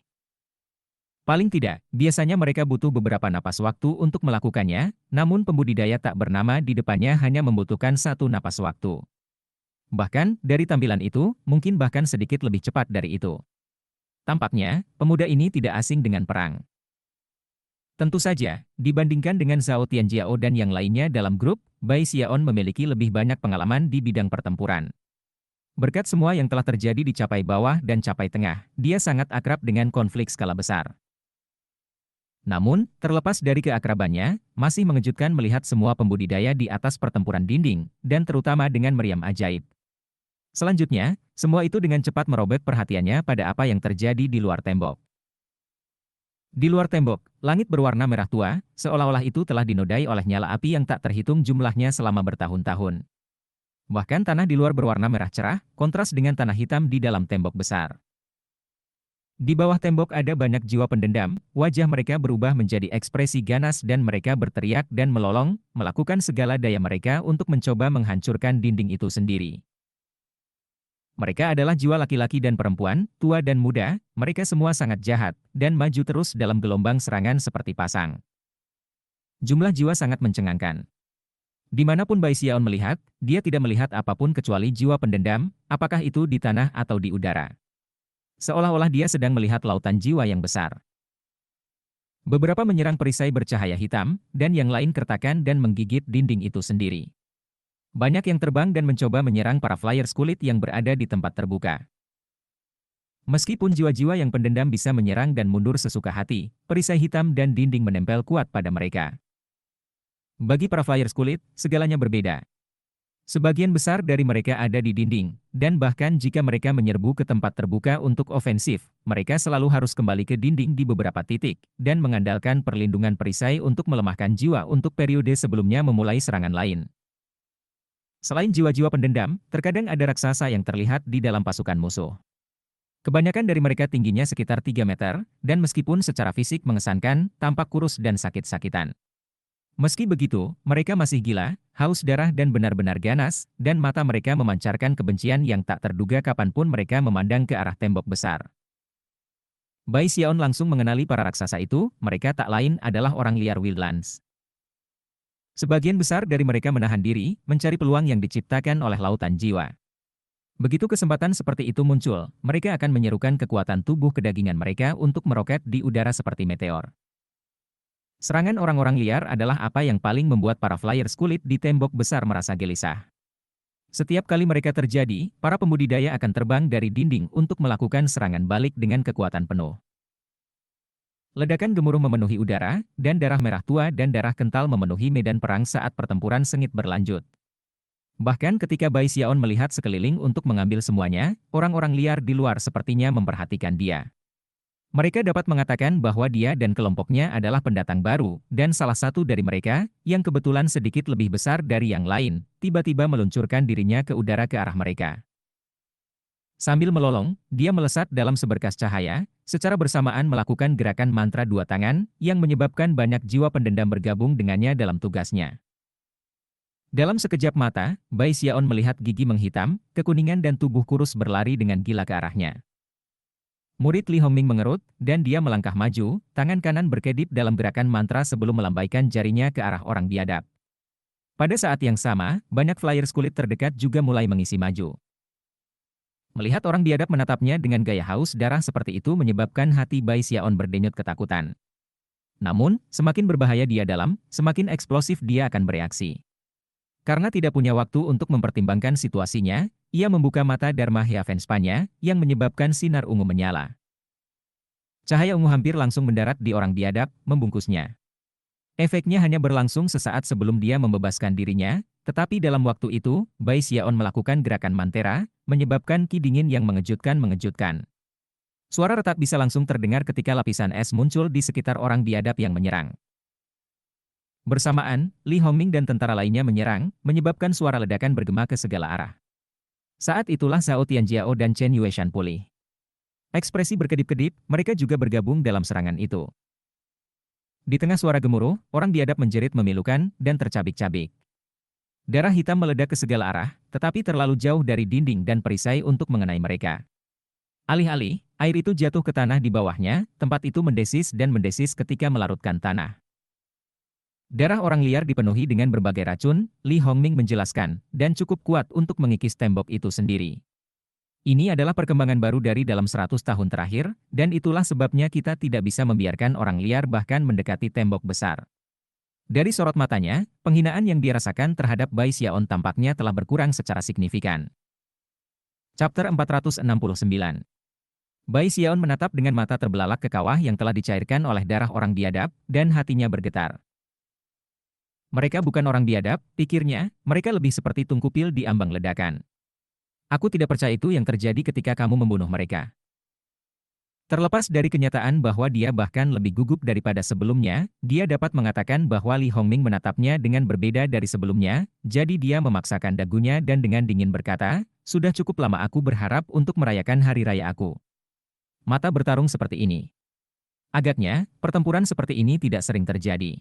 Paling tidak, biasanya mereka butuh beberapa napas waktu untuk melakukannya, namun pembudidaya tak bernama di depannya hanya membutuhkan satu napas waktu. Bahkan, dari tampilan itu, mungkin bahkan sedikit lebih cepat dari itu. Tampaknya, pemuda ini tidak asing dengan perang. Tentu saja, dibandingkan dengan Zhao Tianjiao dan yang lainnya dalam grup, Bai Xiaon memiliki lebih banyak pengalaman di bidang pertempuran. Berkat semua yang telah terjadi di Capai Bawah dan Capai Tengah, dia sangat akrab dengan konflik skala besar. Namun, terlepas dari keakrabannya, masih mengejutkan melihat semua pembudidaya di atas pertempuran dinding, dan terutama dengan meriam ajaib. Selanjutnya, semua itu dengan cepat merobek perhatiannya pada apa yang terjadi di luar tembok. Di luar tembok, langit berwarna merah tua, seolah-olah itu telah dinodai oleh nyala api yang tak terhitung jumlahnya selama bertahun-tahun. Bahkan tanah di luar berwarna merah cerah, kontras dengan tanah hitam di dalam tembok besar. Di bawah tembok ada banyak jiwa pendendam, wajah mereka berubah menjadi ekspresi ganas dan mereka berteriak dan melolong, melakukan segala daya mereka untuk mencoba menghancurkan dinding itu sendiri. Mereka adalah jiwa laki-laki dan perempuan, tua dan muda, mereka semua sangat jahat, dan maju terus dalam gelombang serangan seperti pasang. Jumlah jiwa sangat mencengangkan. Dimanapun Bai Xiaon melihat, dia tidak melihat apapun kecuali jiwa pendendam, apakah itu di tanah atau di udara. Seolah-olah dia sedang melihat lautan jiwa yang besar. Beberapa menyerang perisai bercahaya hitam, dan yang lain kertakan dan menggigit dinding itu sendiri. Banyak yang terbang dan mencoba menyerang para Flyers kulit yang berada di tempat terbuka. Meskipun jiwa-jiwa yang pendendam bisa menyerang dan mundur sesuka hati, perisai hitam dan dinding menempel kuat pada mereka. Bagi para Flyers kulit, segalanya berbeda. Sebagian besar dari mereka ada di dinding, dan bahkan jika mereka menyerbu ke tempat terbuka untuk ofensif, mereka selalu harus kembali ke dinding di beberapa titik, dan mengandalkan perlindungan perisai untuk melemahkan jiwa untuk periode sebelumnya memulai serangan lain. Selain jiwa-jiwa pendendam, terkadang ada raksasa yang terlihat di dalam pasukan musuh. Kebanyakan dari mereka tingginya sekitar 3 meter, dan meskipun secara fisik mengesankan, tampak kurus dan sakit-sakitan. Meski begitu, mereka masih gila, haus darah dan benar-benar ganas, dan mata mereka memancarkan kebencian yang tak terduga kapanpun mereka memandang ke arah tembok besar. Bai Xiaon langsung mengenali para raksasa itu, mereka tak lain adalah orang liar Wildlands. Sebagian besar dari mereka menahan diri, mencari peluang yang diciptakan oleh lautan jiwa. Begitu kesempatan seperti itu muncul, mereka akan menyerukan kekuatan tubuh kedagingan mereka untuk meroket di udara seperti meteor. Serangan orang-orang liar adalah apa yang paling membuat para Flyers kulit di tembok besar merasa gelisah. Setiap kali mereka terjadi, para pembudidaya akan terbang dari dinding untuk melakukan serangan balik dengan kekuatan penuh. Ledakan gemuruh memenuhi udara, dan darah merah tua dan darah kental memenuhi medan perang saat pertempuran sengit berlanjut. Bahkan ketika Bai Xiaon melihat sekeliling untuk mengambil semuanya, orang-orang liar di luar sepertinya memperhatikan dia. Mereka dapat mengatakan bahwa dia dan kelompoknya adalah pendatang baru, dan salah satu dari mereka, yang kebetulan sedikit lebih besar dari yang lain, tiba-tiba meluncurkan dirinya ke udara ke arah mereka. Sambil melolong, dia melesat dalam seberkas cahaya, secara bersamaan melakukan gerakan mantra dua tangan, yang menyebabkan banyak jiwa pendendam bergabung dengannya dalam tugasnya. Dalam sekejap mata, Bai Xiaon melihat gigi menghitam, kekuningan dan tubuh kurus berlari dengan gila ke arahnya. Murid Li Hongming mengerut, dan dia melangkah maju, tangan kanan berkedip dalam gerakan mantra sebelum melambaikan jarinya ke arah orang biadab. Pada saat yang sama, banyak Flyers kulit terdekat juga mulai mengisi maju. Melihat orang biadab menatapnya dengan gaya haus darah seperti itu menyebabkan hati Bai Xiaon berdenyut ketakutan. Namun, semakin berbahaya dia dalam, semakin eksplosif dia akan bereaksi. Karena tidak punya waktu untuk mempertimbangkan situasinya, ia membuka mata Dharma Heavenspanya, yang menyebabkan sinar ungu menyala. Cahaya ungu hampir langsung mendarat di orang biadab, membungkusnya. Efeknya hanya berlangsung sesaat sebelum dia membebaskan dirinya, tetapi dalam waktu itu, Bai Xiaon melakukan gerakan mantera, menyebabkan ki dingin yang mengejutkan. Suara retak bisa langsung terdengar ketika lapisan es muncul di sekitar orang biadab yang menyerang. Bersamaan, Li Hongming dan tentara lainnya menyerang, menyebabkan suara ledakan bergema ke segala arah. Saat itulah Zhao Tianjiao dan Chen Yueshan pulih. Ekspresi berkedip-kedip, mereka juga bergabung dalam serangan itu. Di tengah suara gemuruh, orang biadab menjerit memilukan dan tercabik-cabik. Darah hitam meledak ke segala arah, tetapi terlalu jauh dari dinding dan perisai untuk mengenai mereka. Alih-alih, air itu jatuh ke tanah di bawahnya, tempat itu mendesis dan mendesis ketika melarutkan tanah. Darah orang liar dipenuhi dengan berbagai racun, Li Hongming menjelaskan, dan cukup kuat untuk mengikis tembok itu sendiri. Ini adalah perkembangan baru dari dalam 100 tahun terakhir, dan itulah sebabnya kita tidak bisa membiarkan orang liar bahkan mendekati tembok besar. Dari sorot matanya, penghinaan yang dia rasakan terhadap Bai Xiaon tampaknya telah berkurang secara signifikan. Chapter 469. Bai Xiaon menatap dengan mata terbelalak ke kawah yang telah dicairkan oleh darah orang biadab, dan hatinya bergetar. Mereka bukan orang biadab, pikirnya, mereka lebih seperti tungkupil di ambang ledakan. Aku tidak percaya itu yang terjadi ketika kamu membunuh mereka. Terlepas dari kenyataan bahwa dia bahkan lebih gugup daripada sebelumnya, dia dapat mengatakan bahwa Li Hongming menatapnya dengan berbeda dari sebelumnya, jadi dia memaksakan dagunya dan dengan dingin berkata, sudah cukup lama aku berharap untuk merayakan hari raya aku. Mata bertarung seperti ini. Agaknya, pertempuran seperti ini tidak sering terjadi.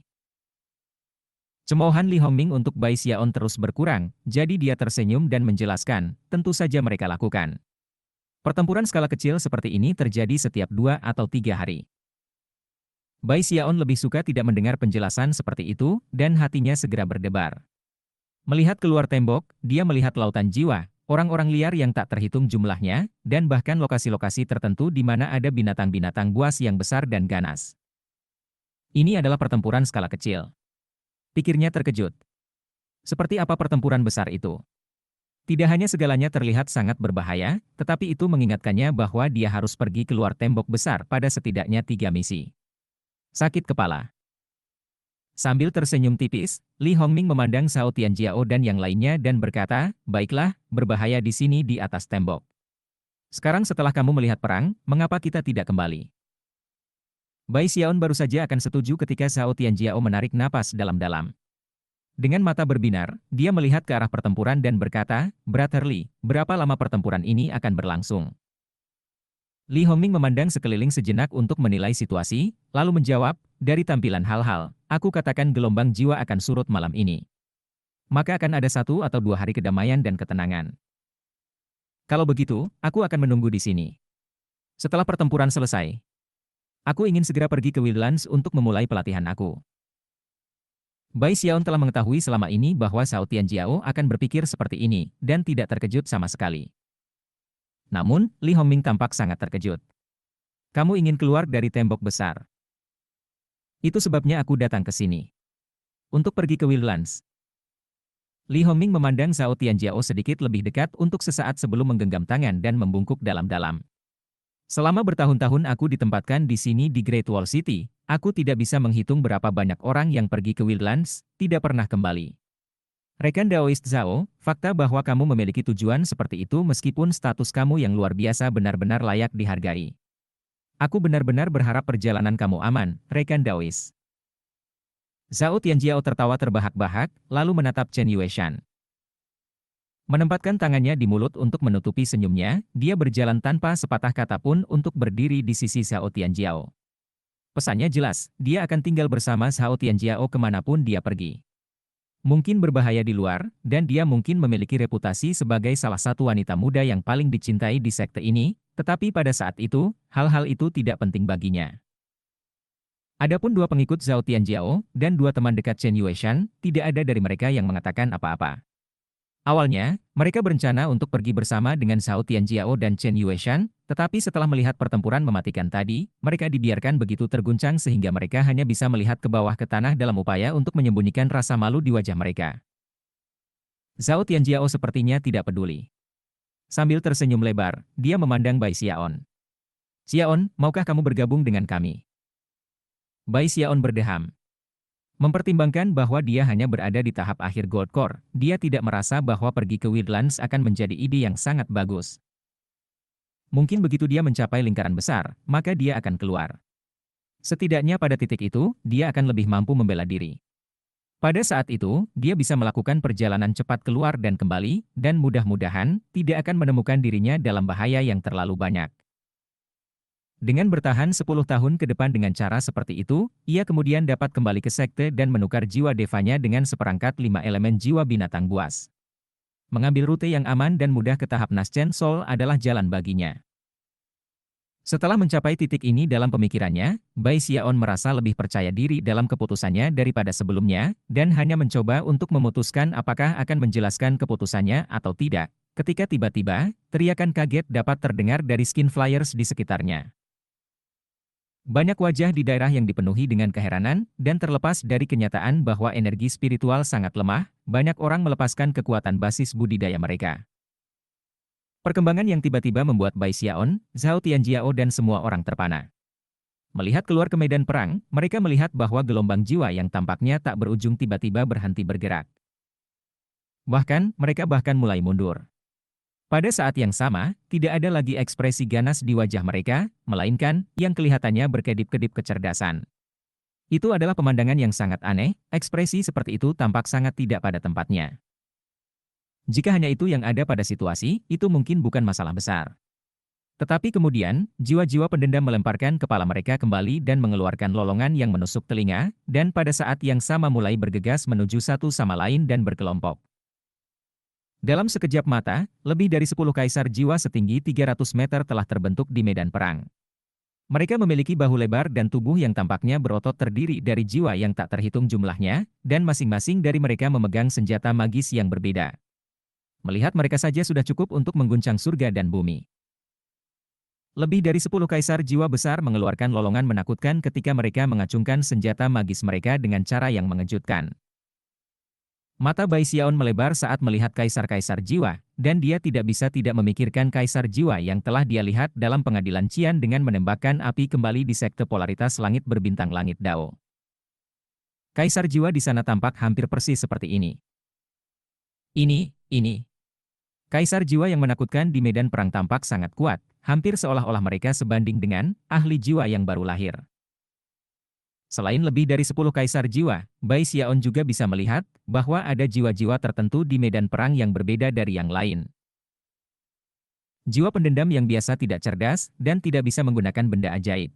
Cemoohan Li Hongming untuk Bai Xiaon terus berkurang, jadi dia tersenyum dan menjelaskan, tentu saja mereka lakukan. Pertempuran skala kecil seperti ini terjadi setiap 2 atau 3 hari. Bai Xiaon lebih suka tidak mendengar penjelasan seperti itu, dan hatinya segera berdebar. Melihat keluar tembok, dia melihat lautan jiwa, orang-orang liar yang tak terhitung jumlahnya, dan bahkan lokasi-lokasi tertentu di mana ada binatang-binatang buas yang besar dan ganas. Ini adalah pertempuran skala kecil. Pikirnya terkejut. Seperti apa pertempuran besar itu? Tidak hanya segalanya terlihat sangat berbahaya, tetapi itu mengingatkannya bahwa dia harus pergi keluar tembok besar pada setidaknya 3 misi. Sakit kepala. Sambil tersenyum tipis, Li Hongming memandang Zhao Tianjiao dan yang lainnya dan berkata, "Baiklah, berbahaya di sini di atas tembok. Sekarang setelah kamu melihat perang, mengapa kita tidak kembali?" Bai Xiaon baru saja akan setuju ketika Zhao Tianjiao menarik napas dalam-dalam. Dengan mata berbinar, dia melihat ke arah pertempuran dan berkata, "Brother Li, berapa lama pertempuran ini akan berlangsung?" Li Hongming memandang sekeliling sejenak untuk menilai situasi, lalu menjawab, "Dari tampilan hal-hal, aku katakan gelombang jiwa akan surut malam ini. Maka akan ada 1 atau 2 hari kedamaian dan ketenangan. Kalau begitu, aku akan menunggu di sini. Setelah pertempuran selesai, aku ingin segera pergi ke Wildlands untuk memulai pelatihan aku." Bai Xiaon telah mengetahui selama ini bahwa Zhao Tianjiao akan berpikir seperti ini, dan tidak terkejut sama sekali. Namun, Li Hongming tampak sangat terkejut. "Kamu ingin keluar dari tembok besar. Itu sebabnya aku datang ke sini. Untuk pergi ke Wildlands." Li Hongming memandang Zhao Tianjiao sedikit lebih dekat untuk sesaat sebelum menggenggam tangan dan membungkuk dalam-dalam. "Selama bertahun-tahun aku ditempatkan di sini di Great Wall City, aku tidak bisa menghitung berapa banyak orang yang pergi ke Wildlands, tidak pernah kembali. Rekan Daoist Zhao, fakta bahwa kamu memiliki tujuan seperti itu meskipun status kamu yang luar biasa benar-benar layak dihargai. Aku benar-benar berharap perjalanan kamu aman, rekan Daoist." Zhao Tianjiao tertawa terbahak-bahak, lalu menatap Chen Yueshan. Menempatkan tangannya di mulut untuk menutupi senyumnya, dia berjalan tanpa sepatah kata pun untuk berdiri di sisi Zhao Tianjiao. Pesannya jelas, dia akan tinggal bersama Zhao Tianjiao kemanapun dia pergi. Mungkin berbahaya di luar, dan dia mungkin memiliki reputasi sebagai salah satu wanita muda yang paling dicintai di sekte ini, tetapi pada saat itu, hal-hal itu tidak penting baginya. Adapun 2 pengikut Zhao Tianjiao dan 2 teman dekat Chen Yueshan, tidak ada dari mereka yang mengatakan apa-apa. Awalnya, mereka berencana untuk pergi bersama dengan Zhao Tianjiao dan Chen Yueshan, tetapi setelah melihat pertempuran mematikan tadi, mereka dibiarkan begitu terguncang sehingga mereka hanya bisa melihat ke bawah ke tanah dalam upaya untuk menyembunyikan rasa malu di wajah mereka. Zhao Tianjiao sepertinya tidak peduli. Sambil tersenyum lebar, dia memandang Bai Xiaon. "Xiaon, maukah kamu bergabung dengan kami?" Bai Xiaon berdeham. Mempertimbangkan bahwa dia hanya berada di tahap akhir Gold Core, dia tidak merasa bahwa pergi ke Wildlands akan menjadi ide yang sangat bagus. Mungkin begitu dia mencapai lingkaran besar, maka dia akan keluar. Setidaknya pada titik itu, dia akan lebih mampu membela diri. Pada saat itu, dia bisa melakukan perjalanan cepat keluar dan kembali, dan mudah-mudahan tidak akan menemukan dirinya dalam bahaya yang terlalu banyak. Dengan bertahan 10 tahun ke depan dengan cara seperti itu, ia kemudian dapat kembali ke sekte dan menukar jiwa devanya dengan seperangkat 5 elemen jiwa binatang buas. Mengambil rute yang aman dan mudah ke tahap Naschen Soul adalah jalan baginya. Setelah mencapai titik ini dalam pemikirannya, Bai Xiaon merasa lebih percaya diri dalam keputusannya daripada sebelumnya, dan hanya mencoba untuk memutuskan apakah akan menjelaskan keputusannya atau tidak, ketika tiba-tiba, teriakan kaget dapat terdengar dari skin flyers di sekitarnya. Banyak wajah di daerah yang dipenuhi dengan keheranan, dan terlepas dari kenyataan bahwa energi spiritual sangat lemah, banyak orang melepaskan kekuatan basis budidaya mereka. Perkembangan yang tiba-tiba membuat Bai Xiaon, Zhao Tianjiao dan semua orang terpana. Melihat keluar ke medan perang, mereka melihat bahwa gelombang jiwa yang tampaknya tak berujung tiba-tiba berhenti bergerak. Bahkan, mereka mulai mundur. Pada saat yang sama, tidak ada lagi ekspresi ganas di wajah mereka, melainkan yang kelihatannya berkedip-kedip kecerdasan. Itu adalah pemandangan yang sangat aneh, ekspresi seperti itu tampak sangat tidak pada tempatnya. Jika hanya itu yang ada pada situasi, itu mungkin bukan masalah besar. Tetapi kemudian, jiwa-jiwa pendendam melemparkan kepala mereka kembali dan mengeluarkan lolongan yang menusuk telinga, dan pada saat yang sama mulai bergegas menuju satu sama lain dan berkelompok. Dalam sekejap mata, lebih dari 10 kaisar jiwa setinggi 300 meter telah terbentuk di medan perang. Mereka memiliki bahu lebar dan tubuh yang tampaknya berotot terdiri dari jiwa yang tak terhitung jumlahnya, dan masing-masing dari mereka memegang senjata magis yang berbeda. Melihat mereka saja sudah cukup untuk mengguncang surga dan bumi. Lebih dari 10 kaisar jiwa besar mengeluarkan lolongan menakutkan ketika mereka mengacungkan senjata magis mereka dengan cara yang mengejutkan. Mata Bai Xiaon melebar saat melihat kaisar-kaisar jiwa, dan dia tidak bisa tidak memikirkan kaisar jiwa yang telah dia lihat dalam pengadilan Qian dengan menembakkan api kembali di sekte polaritas langit berbintang langit Dao. Kaisar jiwa di sana tampak hampir persis seperti ini. Ini. Kaisar jiwa yang menakutkan di medan perang tampak sangat kuat, hampir seolah-olah mereka sebanding dengan ahli jiwa yang baru lahir. Selain lebih dari 10 kaisar jiwa, Bai Xiaon juga bisa melihat bahwa ada jiwa-jiwa tertentu di medan perang yang berbeda dari yang lain. Jiwa pendendam yang biasa tidak cerdas dan tidak bisa menggunakan benda ajaib.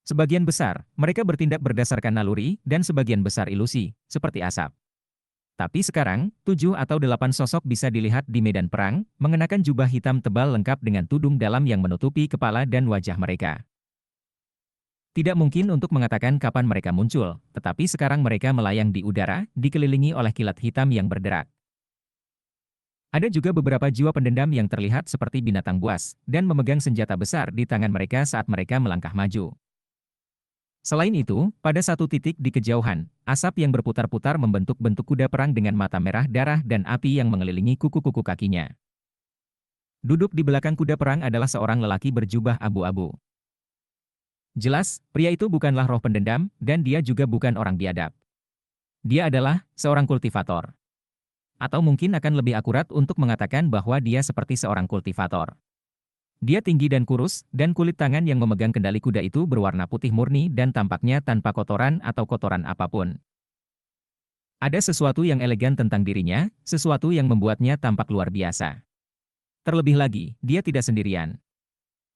Sebagian besar, mereka bertindak berdasarkan naluri dan sebagian besar ilusi, seperti asap. Tapi sekarang, 7 atau 8 sosok bisa dilihat di medan perang, mengenakan jubah hitam tebal lengkap dengan tudung dalam yang menutupi kepala dan wajah mereka. Tidak mungkin untuk mengatakan kapan mereka muncul, tetapi sekarang mereka melayang di udara, dikelilingi oleh kilat hitam yang berderak. Ada juga beberapa jiwa pendendam yang terlihat seperti binatang buas, dan memegang senjata besar di tangan mereka saat mereka melangkah maju. Selain itu, pada satu titik di kejauhan, asap yang berputar-putar membentuk bentuk kuda perang dengan mata merah darah dan api yang mengelilingi kuku-kuku kakinya. Duduk di belakang kuda perang adalah seorang lelaki berjubah abu-abu. Jelas, pria itu bukanlah roh pendendam, dan dia juga bukan orang biadab. Dia adalah seorang kultivator. Atau mungkin akan lebih akurat untuk mengatakan bahwa dia seperti seorang kultivator. Dia tinggi dan kurus, dan kulit tangan yang memegang kendali kuda itu berwarna putih murni dan tampaknya tanpa kotoran atau kotoran apapun. Ada sesuatu yang elegan tentang dirinya, sesuatu yang membuatnya tampak luar biasa. Terlebih lagi, dia tidak sendirian.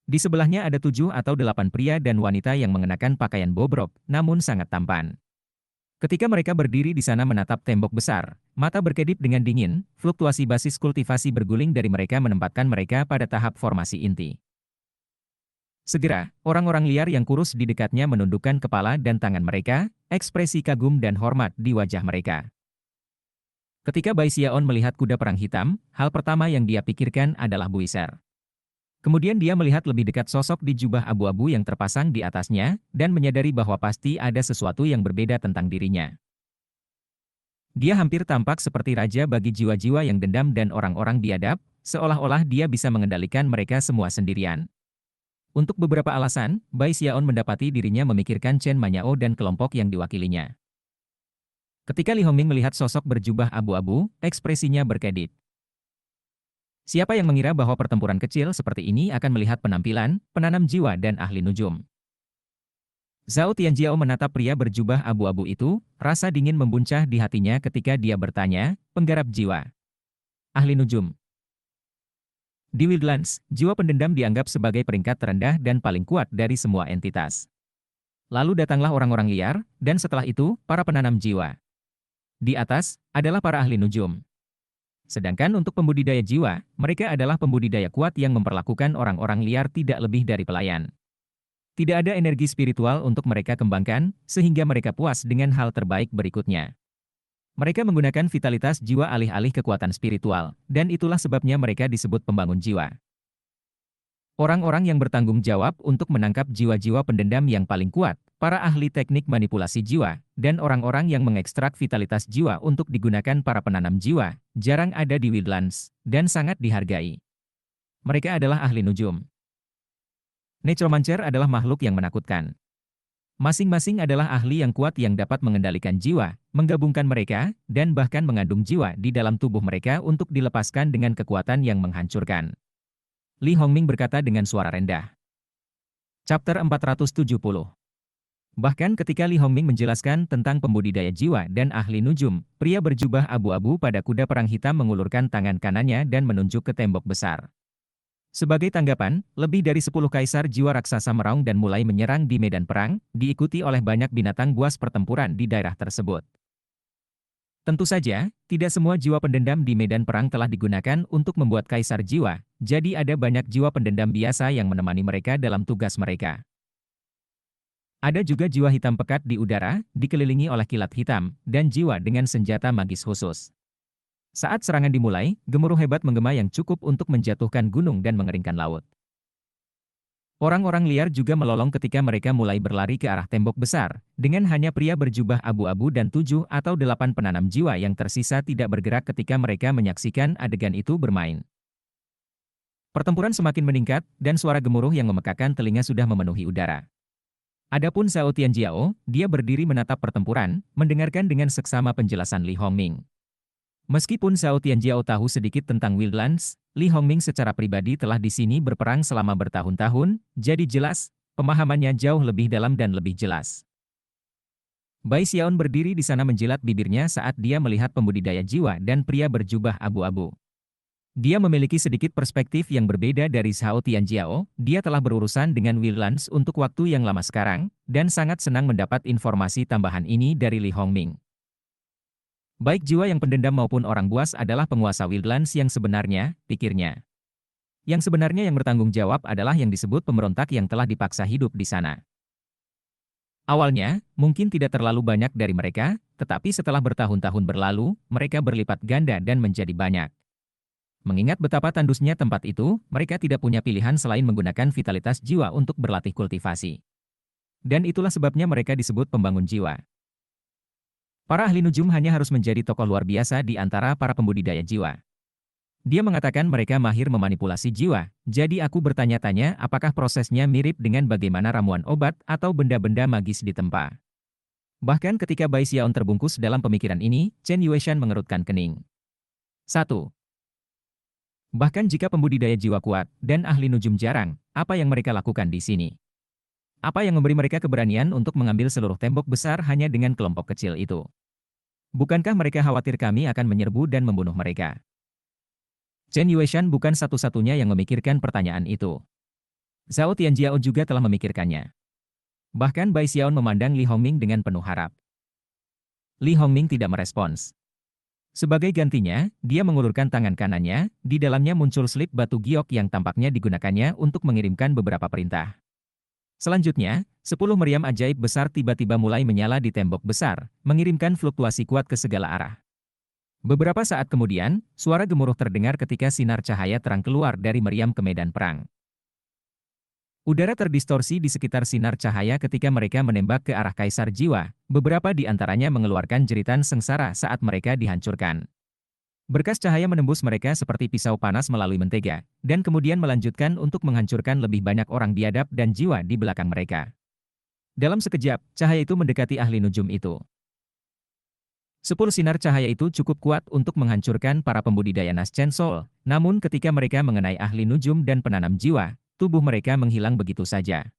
Di sebelahnya ada 7 atau 8 pria dan wanita yang mengenakan pakaian bobrok, namun sangat tampan. Ketika mereka berdiri di sana menatap tembok besar, mata berkedip dengan dingin, fluktuasi basis kultivasi berguling dari mereka menempatkan mereka pada tahap formasi inti. Segera, orang-orang liar yang kurus di dekatnya menundukkan kepala dan tangan mereka, ekspresi kagum dan hormat di wajah mereka. Ketika Bai Xiaon melihat kuda perang hitam, hal pertama yang dia pikirkan adalah Buiser. Kemudian dia melihat lebih dekat sosok di jubah abu-abu yang terpasang di atasnya, dan menyadari bahwa pasti ada sesuatu yang berbeda tentang dirinya. Dia hampir tampak seperti raja bagi jiwa-jiwa yang dendam dan orang-orang biadab, seolah-olah dia bisa mengendalikan mereka semua sendirian. Untuk beberapa alasan, Bai Xiaon mendapati dirinya memikirkan Chen Manyao dan kelompok yang diwakilinya. Ketika Li Hongming melihat sosok berjubah abu-abu, ekspresinya berkedip. Siapa yang mengira bahwa pertempuran kecil seperti ini akan melihat penampilan, penanam jiwa dan ahli nujum? Zhao Tianjiao menatap pria berjubah abu-abu itu, rasa dingin membuncah di hatinya ketika dia bertanya, penggarap jiwa. Ahli nujum. Di Wildlands, jiwa pendendam dianggap sebagai peringkat terendah dan paling kuat dari semua entitas. Lalu datanglah orang-orang liar, dan setelah itu, para penanam jiwa. Di atas, adalah para ahli nujum. Sedangkan untuk pembudidaya jiwa, mereka adalah pembudidaya kuat yang memperlakukan orang-orang liar tidak lebih dari pelayan. Tidak ada energi spiritual untuk mereka kembangkan, sehingga mereka puas dengan hal terbaik berikutnya. Mereka menggunakan vitalitas jiwa alih-alih kekuatan spiritual, dan itulah sebabnya mereka disebut pembangun jiwa. Orang-orang yang bertanggung jawab untuk menangkap jiwa-jiwa pendendam yang paling kuat, para ahli teknik manipulasi jiwa, dan orang-orang yang mengekstrak vitalitas jiwa untuk digunakan para penanam jiwa, jarang ada di Wildlands, dan sangat dihargai. Mereka adalah ahli nujum. Necromancer adalah makhluk yang menakutkan. Masing-masing adalah ahli yang kuat yang dapat mengendalikan jiwa, menggabungkan mereka, dan bahkan mengandung jiwa di dalam tubuh mereka untuk dilepaskan dengan kekuatan yang menghancurkan. Li Hongming berkata dengan suara rendah. Chapter 470. Bahkan ketika Li Hongming menjelaskan tentang pembudidaya jiwa dan ahli nujum, pria berjubah abu-abu pada kuda perang hitam mengulurkan tangan kanannya dan menunjuk ke tembok besar. Sebagai tanggapan, lebih dari 10 kaisar jiwa raksasa meraung dan mulai menyerang di medan perang, diikuti oleh banyak binatang buas pertempuran di daerah tersebut. Tentu saja, tidak semua jiwa pendendam di medan perang telah digunakan untuk membuat kaisar jiwa, jadi ada banyak jiwa pendendam biasa yang menemani mereka dalam tugas mereka. Ada juga jiwa hitam pekat di udara, dikelilingi oleh kilat hitam, dan jiwa dengan senjata magis khusus. Saat serangan dimulai, gemuruh hebat menggema yang cukup untuk menjatuhkan gunung dan mengeringkan laut. Orang-orang liar juga melolong ketika mereka mulai berlari ke arah tembok besar, dengan hanya pria berjubah abu-abu dan 7 atau 8 penanam jiwa yang tersisa tidak bergerak ketika mereka menyaksikan adegan itu bermain. Pertempuran semakin meningkat, dan suara gemuruh yang memekakan telinga sudah memenuhi udara. Adapun Zhao Tianjiao, dia berdiri menatap pertempuran, mendengarkan dengan seksama penjelasan Li Hongming. Meskipun Zhao Tianjiao tahu sedikit tentang Wildlands, Li Hongming secara pribadi telah di sini berperang selama bertahun-tahun, jadi jelas, pemahamannya jauh lebih dalam dan lebih jelas. Bai Xiaon berdiri di sana menjilat bibirnya saat dia melihat pembudidaya jiwa dan pria berjubah abu-abu. Dia memiliki sedikit perspektif yang berbeda dari Zhao Tianjiao, dia telah berurusan dengan Wildlands untuk waktu yang lama sekarang, dan sangat senang mendapat informasi tambahan ini dari Li Hongming. Baik jiwa yang pendendam maupun orang buas adalah penguasa Wildlands yang sebenarnya, pikirnya. Yang sebenarnya yang bertanggung jawab adalah yang disebut pemberontak yang telah dipaksa hidup di sana. Awalnya, mungkin tidak terlalu banyak dari mereka, tetapi setelah bertahun-tahun berlalu, mereka berlipat ganda dan menjadi banyak. Mengingat betapa tandusnya tempat itu, mereka tidak punya pilihan selain menggunakan vitalitas jiwa untuk berlatih kultivasi. Dan itulah sebabnya mereka disebut pembangun jiwa. Para ahli nujum hanya harus menjadi tokoh luar biasa di antara para pembudidaya jiwa. Dia mengatakan mereka mahir memanipulasi jiwa, jadi aku bertanya-tanya apakah prosesnya mirip dengan bagaimana ramuan obat atau benda-benda magis ditempa. Bahkan ketika Bai Xiaon terbungkus dalam pemikiran ini, Chen Yueshan mengerutkan kening. 1. Bahkan jika pembudidaya jiwa kuat dan ahli nujum jarang, apa yang mereka lakukan di sini? Apa yang memberi mereka keberanian untuk mengambil seluruh tembok besar hanya dengan kelompok kecil itu? Bukankah mereka khawatir kami akan menyerbu dan membunuh mereka? Chen Yueshan bukan satu-satunya yang memikirkan pertanyaan itu. Zhao Tianjiao juga telah memikirkannya. Bahkan Bai Xiaon memandang Li Hongming dengan penuh harap. Li Hongming tidak merespons. Sebagai gantinya, dia mengulurkan tangan kanannya, di dalamnya muncul slip batu giok yang tampaknya digunakannya untuk mengirimkan beberapa perintah. Selanjutnya, 10 meriam ajaib besar tiba-tiba mulai menyala di tembok besar, mengirimkan fluktuasi kuat ke segala arah. Beberapa saat kemudian, suara gemuruh terdengar ketika sinar cahaya terang keluar dari meriam ke medan perang. Udara terdistorsi di sekitar sinar cahaya ketika mereka menembak ke arah Kaisar Jiwa, beberapa di antaranya mengeluarkan jeritan sengsara saat mereka dihancurkan. Berkas cahaya menembus mereka seperti pisau panas melalui mentega, dan kemudian melanjutkan untuk menghancurkan lebih banyak orang biadab dan jiwa di belakang mereka. Dalam sekejap, cahaya itu mendekati ahli nujum itu. 10 sinar cahaya itu cukup kuat untuk menghancurkan para pembudidaya Nas Chen Sol, namun ketika mereka mengenai ahli nujum dan penanam jiwa, tubuh mereka menghilang begitu saja.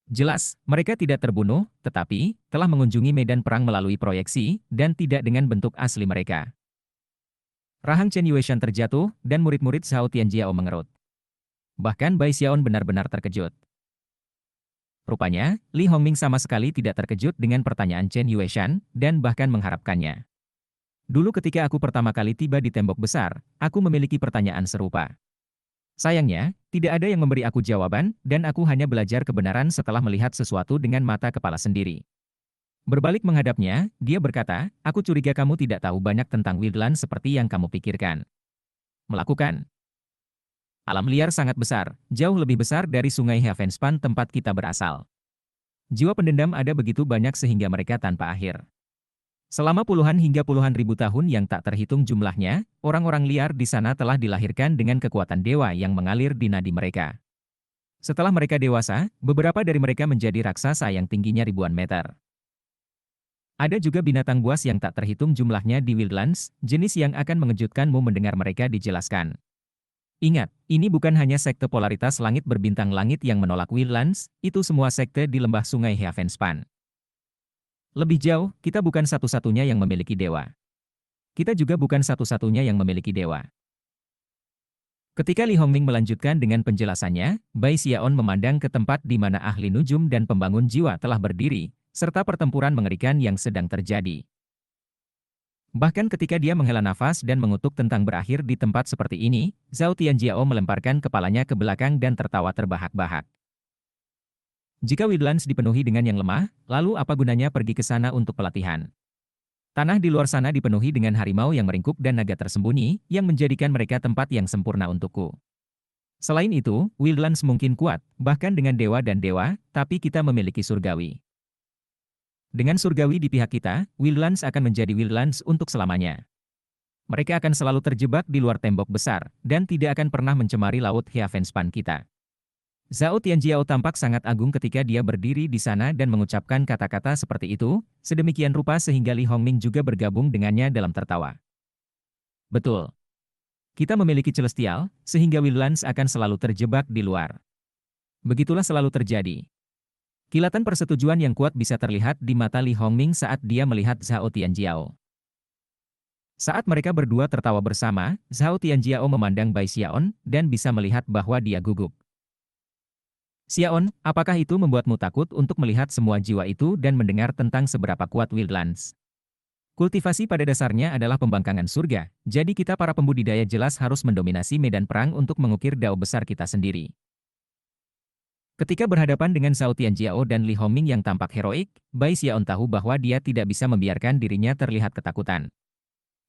Jelas, mereka tidak terbunuh, tetapi telah mengunjungi medan perang melalui proyeksi, dan tidak dengan bentuk asli mereka. Rahang Chen Yueshan terjatuh, dan murid-murid Zhao Tianjiao mengerut. Bahkan Bai Xiaon benar-benar terkejut. Rupanya, Li Hongming sama sekali tidak terkejut dengan pertanyaan Chen Yueshan, dan bahkan mengharapkannya. Dulu ketika aku pertama kali tiba di tembok besar, aku memiliki pertanyaan serupa. Sayangnya, tidak ada yang memberi aku jawaban, dan aku hanya belajar kebenaran setelah melihat sesuatu dengan mata kepala sendiri. Berbalik menghadapnya, dia berkata, aku curiga kamu tidak tahu banyak tentang Wildlands seperti yang kamu pikirkan. Melakukan. Alam liar sangat besar, jauh lebih besar dari sungai Heavenspan tempat kita berasal. Jiwa pendendam ada begitu banyak sehingga mereka tanpa akhir. Selama puluhan hingga puluhan ribu tahun yang tak terhitung jumlahnya, orang-orang liar di sana telah dilahirkan dengan kekuatan dewa yang mengalir di nadi mereka. Setelah mereka dewasa, beberapa dari mereka menjadi raksasa yang tingginya ribuan meter. Ada juga binatang buas yang tak terhitung jumlahnya di Wildlands, jenis yang akan mengejutkanmu mendengar mereka dijelaskan. Ingat, ini bukan hanya sekte polaritas langit berbintang langit yang menolak Wildlands, itu semua sekte di lembah sungai Heavenspan. Lebih jauh, kita bukan satu-satunya yang memiliki dewa. Kita juga bukan satu-satunya yang memiliki dewa. Ketika Li Hongming melanjutkan dengan penjelasannya, Bai Xiaon memandang ke tempat di mana ahli nujum dan pembangun jiwa telah berdiri, serta pertempuran mengerikan yang sedang terjadi. Bahkan ketika dia menghela nafas dan mengutuk tentang berakhir di tempat seperti ini, Zhao Tianjiao melemparkan kepalanya ke belakang dan tertawa terbahak-bahak. Jika Wildlands dipenuhi dengan yang lemah, lalu apa gunanya pergi ke sana untuk pelatihan? Tanah di luar sana dipenuhi dengan harimau yang meringkuk dan naga tersembunyi, yang menjadikan mereka tempat yang sempurna untukku. Selain itu, Wildlands mungkin kuat, bahkan dengan dewa dan dewa, tapi kita memiliki surgawi. Dengan surgawi di pihak kita, Wildlands akan menjadi Wildlands untuk selamanya. Mereka akan selalu terjebak di luar tembok besar, dan tidak akan pernah mencemari laut Heavenspan kita. Zhao Tianjiao tampak sangat agung ketika dia berdiri di sana dan mengucapkan kata-kata seperti itu, sedemikian rupa sehingga Li Hongming juga bergabung dengannya dalam tertawa. Betul. Kita memiliki Celestial, sehingga Wildlands akan selalu terjebak di luar. Begitulah selalu terjadi. Kilatan persetujuan yang kuat bisa terlihat di mata Li Hongming saat dia melihat Zhao Tianjiao. Saat mereka berdua tertawa bersama, Zhao Tianjiao memandang Bai Xiaon dan bisa melihat bahwa dia gugup. Xiaon, apakah itu membuatmu takut untuk melihat semua jiwa itu dan mendengar tentang seberapa kuat Wildlands? Kultivasi pada dasarnya adalah pembangkangan surga, jadi kita para pembudidaya jelas harus mendominasi medan perang untuk mengukir dao besar kita sendiri. Ketika berhadapan dengan Zhao Tianjiao dan Li Hongming yang tampak heroik, Bai Xiaon tahu bahwa dia tidak bisa membiarkan dirinya terlihat ketakutan.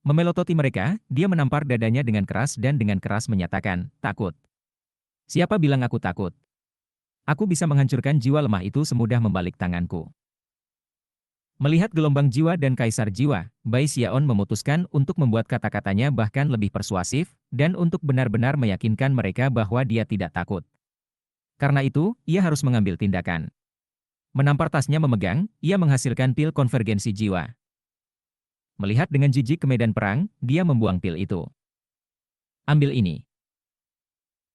Memelototi mereka, dia menampar dadanya dengan keras dan dengan keras menyatakan, takut. Siapa bilang aku takut? Aku bisa menghancurkan jiwa lemah itu semudah membalik tanganku. Melihat gelombang jiwa dan kaisar jiwa, Bai Xiaon memutuskan untuk membuat kata-katanya bahkan lebih persuasif, dan untuk benar-benar meyakinkan mereka bahwa dia tidak takut. Karena itu, ia harus mengambil tindakan. Menampar tasnya memegang, ia menghasilkan pil konvergensi jiwa. Melihat dengan jijik ke medan perang, dia membuang pil itu. Ambil ini.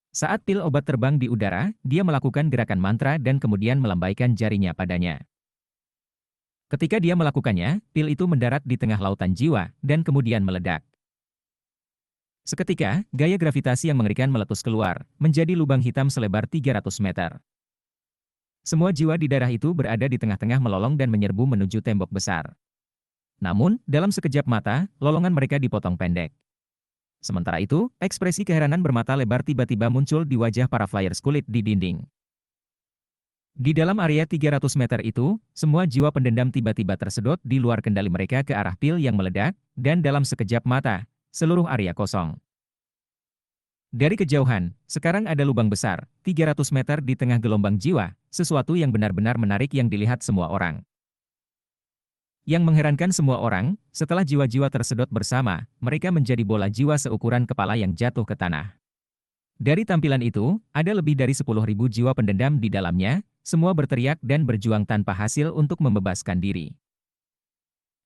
Saat pil obat terbang di udara, dia melakukan gerakan mantra dan kemudian melambaikan jarinya padanya. Ketika dia melakukannya, pil itu mendarat di tengah lautan jiwa, dan kemudian meledak. Seketika, gaya gravitasi yang mengerikan meletus keluar, menjadi lubang hitam selebar 300 meter. Semua jiwa di darah itu berada di tengah-tengah melolong dan menyerbu menuju tembok besar. Namun, dalam sekejap mata, lolongan mereka dipotong pendek. Sementara itu, ekspresi keheranan bermata lebar tiba-tiba muncul di wajah para flyers kulit di dinding. Di dalam area 300 meter itu, semua jiwa pendendam tiba-tiba tersedot di luar kendali mereka ke arah pil yang meledak, dan dalam sekejap mata, seluruh area kosong. Dari kejauhan, sekarang ada lubang besar, 300 meter di tengah gelombang jiwa, sesuatu yang benar-benar menarik yang dilihat semua orang. Yang mengherankan semua orang, setelah jiwa-jiwa tersedot bersama, mereka menjadi bola jiwa seukuran kepala yang jatuh ke tanah. Dari tampilan itu, ada lebih dari 10.000 jiwa pendendam di dalamnya, semua berteriak dan berjuang tanpa hasil untuk membebaskan diri.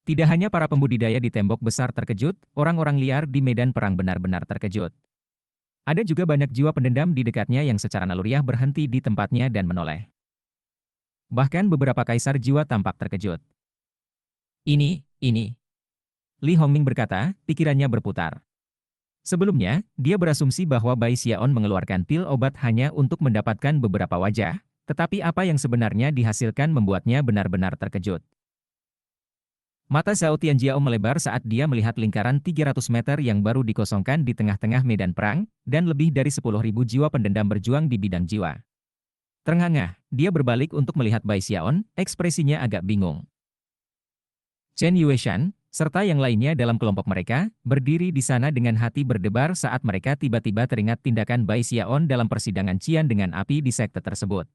Tidak hanya para pembudidaya di tembok besar terkejut, orang-orang liar di medan perang benar-benar terkejut. Ada juga banyak jiwa pendendam di dekatnya yang secara naluriah berhenti di tempatnya dan menoleh. Bahkan beberapa kaisar jiwa tampak terkejut. Ini. Li Hongming berkata, pikirannya berputar. Sebelumnya, dia berasumsi bahwa Bai Xiaon mengeluarkan pil obat hanya untuk mendapatkan beberapa wajah, tetapi apa yang sebenarnya dihasilkan membuatnya benar-benar terkejut. Mata Zhao Tianjiao melebar saat dia melihat lingkaran 300 meter yang baru dikosongkan di tengah-tengah medan perang, dan lebih dari 10.000 jiwa pendendam berjuang di bidang jiwa. Terengah-engah, dia berbalik untuk melihat Bai Xiaon, ekspresinya agak bingung. Chen Yueshan, serta yang lainnya dalam kelompok mereka, berdiri di sana dengan hati berdebar saat mereka tiba-tiba teringat tindakan Bai Xiaon dalam persidangan Qian dengan api di sekte tersebut.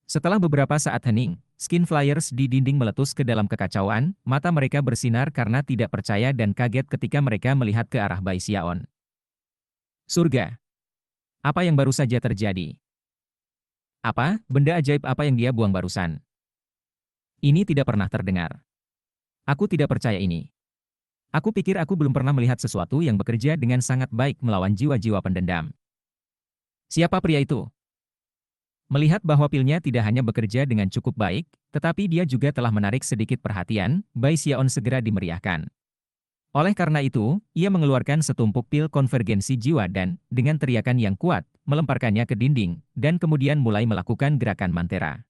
Setelah beberapa saat hening, skin flyers di dinding meletus ke dalam kekacauan, mata mereka bersinar karena tidak percaya dan kaget ketika mereka melihat ke arah Bai Xiaon. Surga. Apa yang baru saja terjadi? Apa, benda ajaib apa yang dia buang barusan? Ini tidak pernah terdengar. Aku tidak percaya ini. Aku pikir aku belum pernah melihat sesuatu yang bekerja dengan sangat baik melawan jiwa-jiwa pendendam. Siapa pria itu? Melihat bahwa pilnya tidak hanya bekerja dengan cukup baik, tetapi dia juga telah menarik sedikit perhatian, Bai Xiaon segera dimeriahkan. Oleh karena itu, ia mengeluarkan setumpuk pil konvergensi jiwa dan, dengan teriakan yang kuat, melemparkannya ke dinding, dan kemudian mulai melakukan gerakan mantera.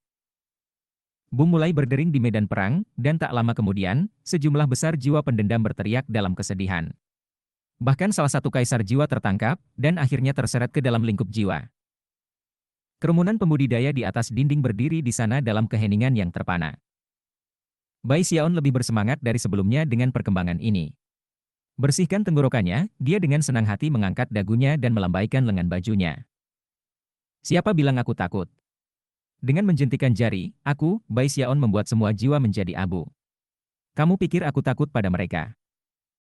Bom mulai berdering di medan perang, dan tak lama kemudian, sejumlah besar jiwa pendendam berteriak dalam kesedihan. Bahkan salah satu kaisar jiwa tertangkap, dan akhirnya terseret ke dalam lingkup jiwa. Kerumunan pembudidaya di atas dinding berdiri di sana dalam keheningan yang terpana. Bai Xiaon lebih bersemangat dari sebelumnya dengan perkembangan ini. Bersihkan tenggorokannya, dia dengan senang hati mengangkat dagunya dan melambaikan lengan bajunya. Siapa bilang aku takut? Dengan menjentikan jari, aku, Bai Xiaon membuat semua jiwa menjadi abu. Kamu pikir aku takut pada mereka?